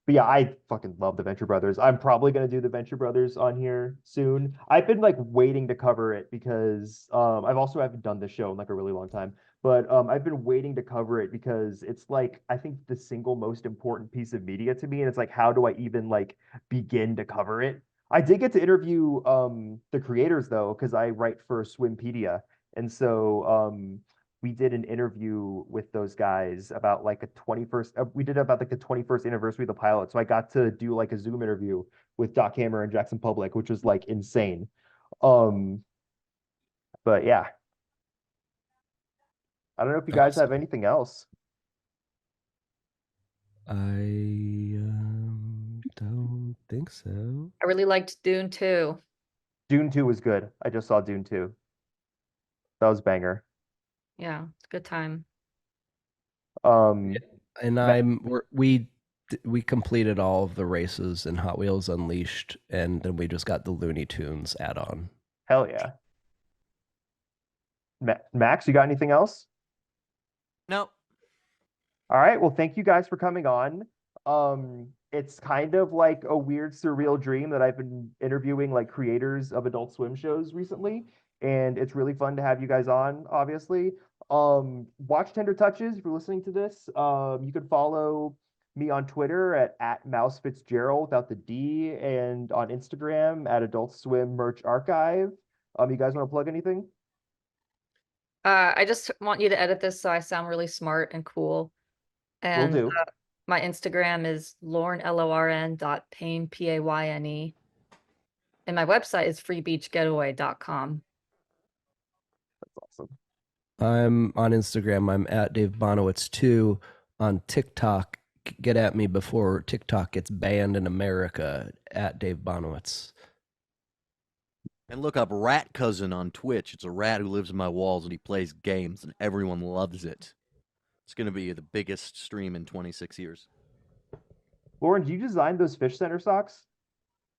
But yeah, I fucking love the Venture Brothers. I'm probably gonna do the Venture Brothers on here soon. I've been like waiting to cover it because I've also haven't done this show in like a really long time. But I've been waiting to cover it because it's like I think the single most important piece of media to me, and it's like how do I even like begin to cover it? I did get to interview the creators though, because I write for Swimpedia, and so we did an interview with those guys about like a 21st we did about like the 21st anniversary of the pilot, so I got to do like a Zoom interview with Doc Hammer and Jackson Public, which was like insane. um but yeah, I don't know if you guys have Awesome. anything else. I don't think so. I really liked Dune 2. Dune 2 was good. I just saw Dune 2. That was banger. Yeah, it's a good time. um And we completed all of the races in Hot Wheels Unleashed, and then we just got the Looney Tunes add-on. Hell yeah. Max, you got anything else? No. All right. Well, thank you guys for coming on. It's kind of like a weird, surreal dream that I've been interviewing like creators of Adult Swim shows recently, and it's really fun to have you guys on, obviously. Watch Tender Touches if you're listening to this. You can follow me on Twitter at Mouse Fitzgerald without the D, and on Instagram at Adult Swim Merch Archive. You guys want to plug anything? I just want you to edit this so I sound really smart and cool. Will And do. my Instagram is Lorne, LORN.Payne, PAYNE. And my website is freebeachgetaway.com. That's awesome. I'm on Instagram. I'm at Dave Bonawitz 2. On TikTok, get at me before TikTok gets banned in America at Dave Bonawitz. And look up Rat Cousin on Twitch. It's a rat who lives in my walls and he plays games and everyone loves it. It's going to be the biggest stream in 26 years. Lauren, do you design those Fish Center socks?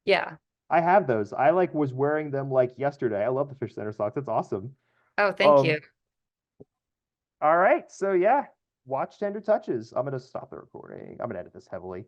Yeah. I have those. I like was wearing them like yesterday. I love the Fish Center socks. That's awesome. Oh, thank you. All right. So yeah, watch Tender Touches. I'm gonna stop the recording. I'm gonna edit this heavily.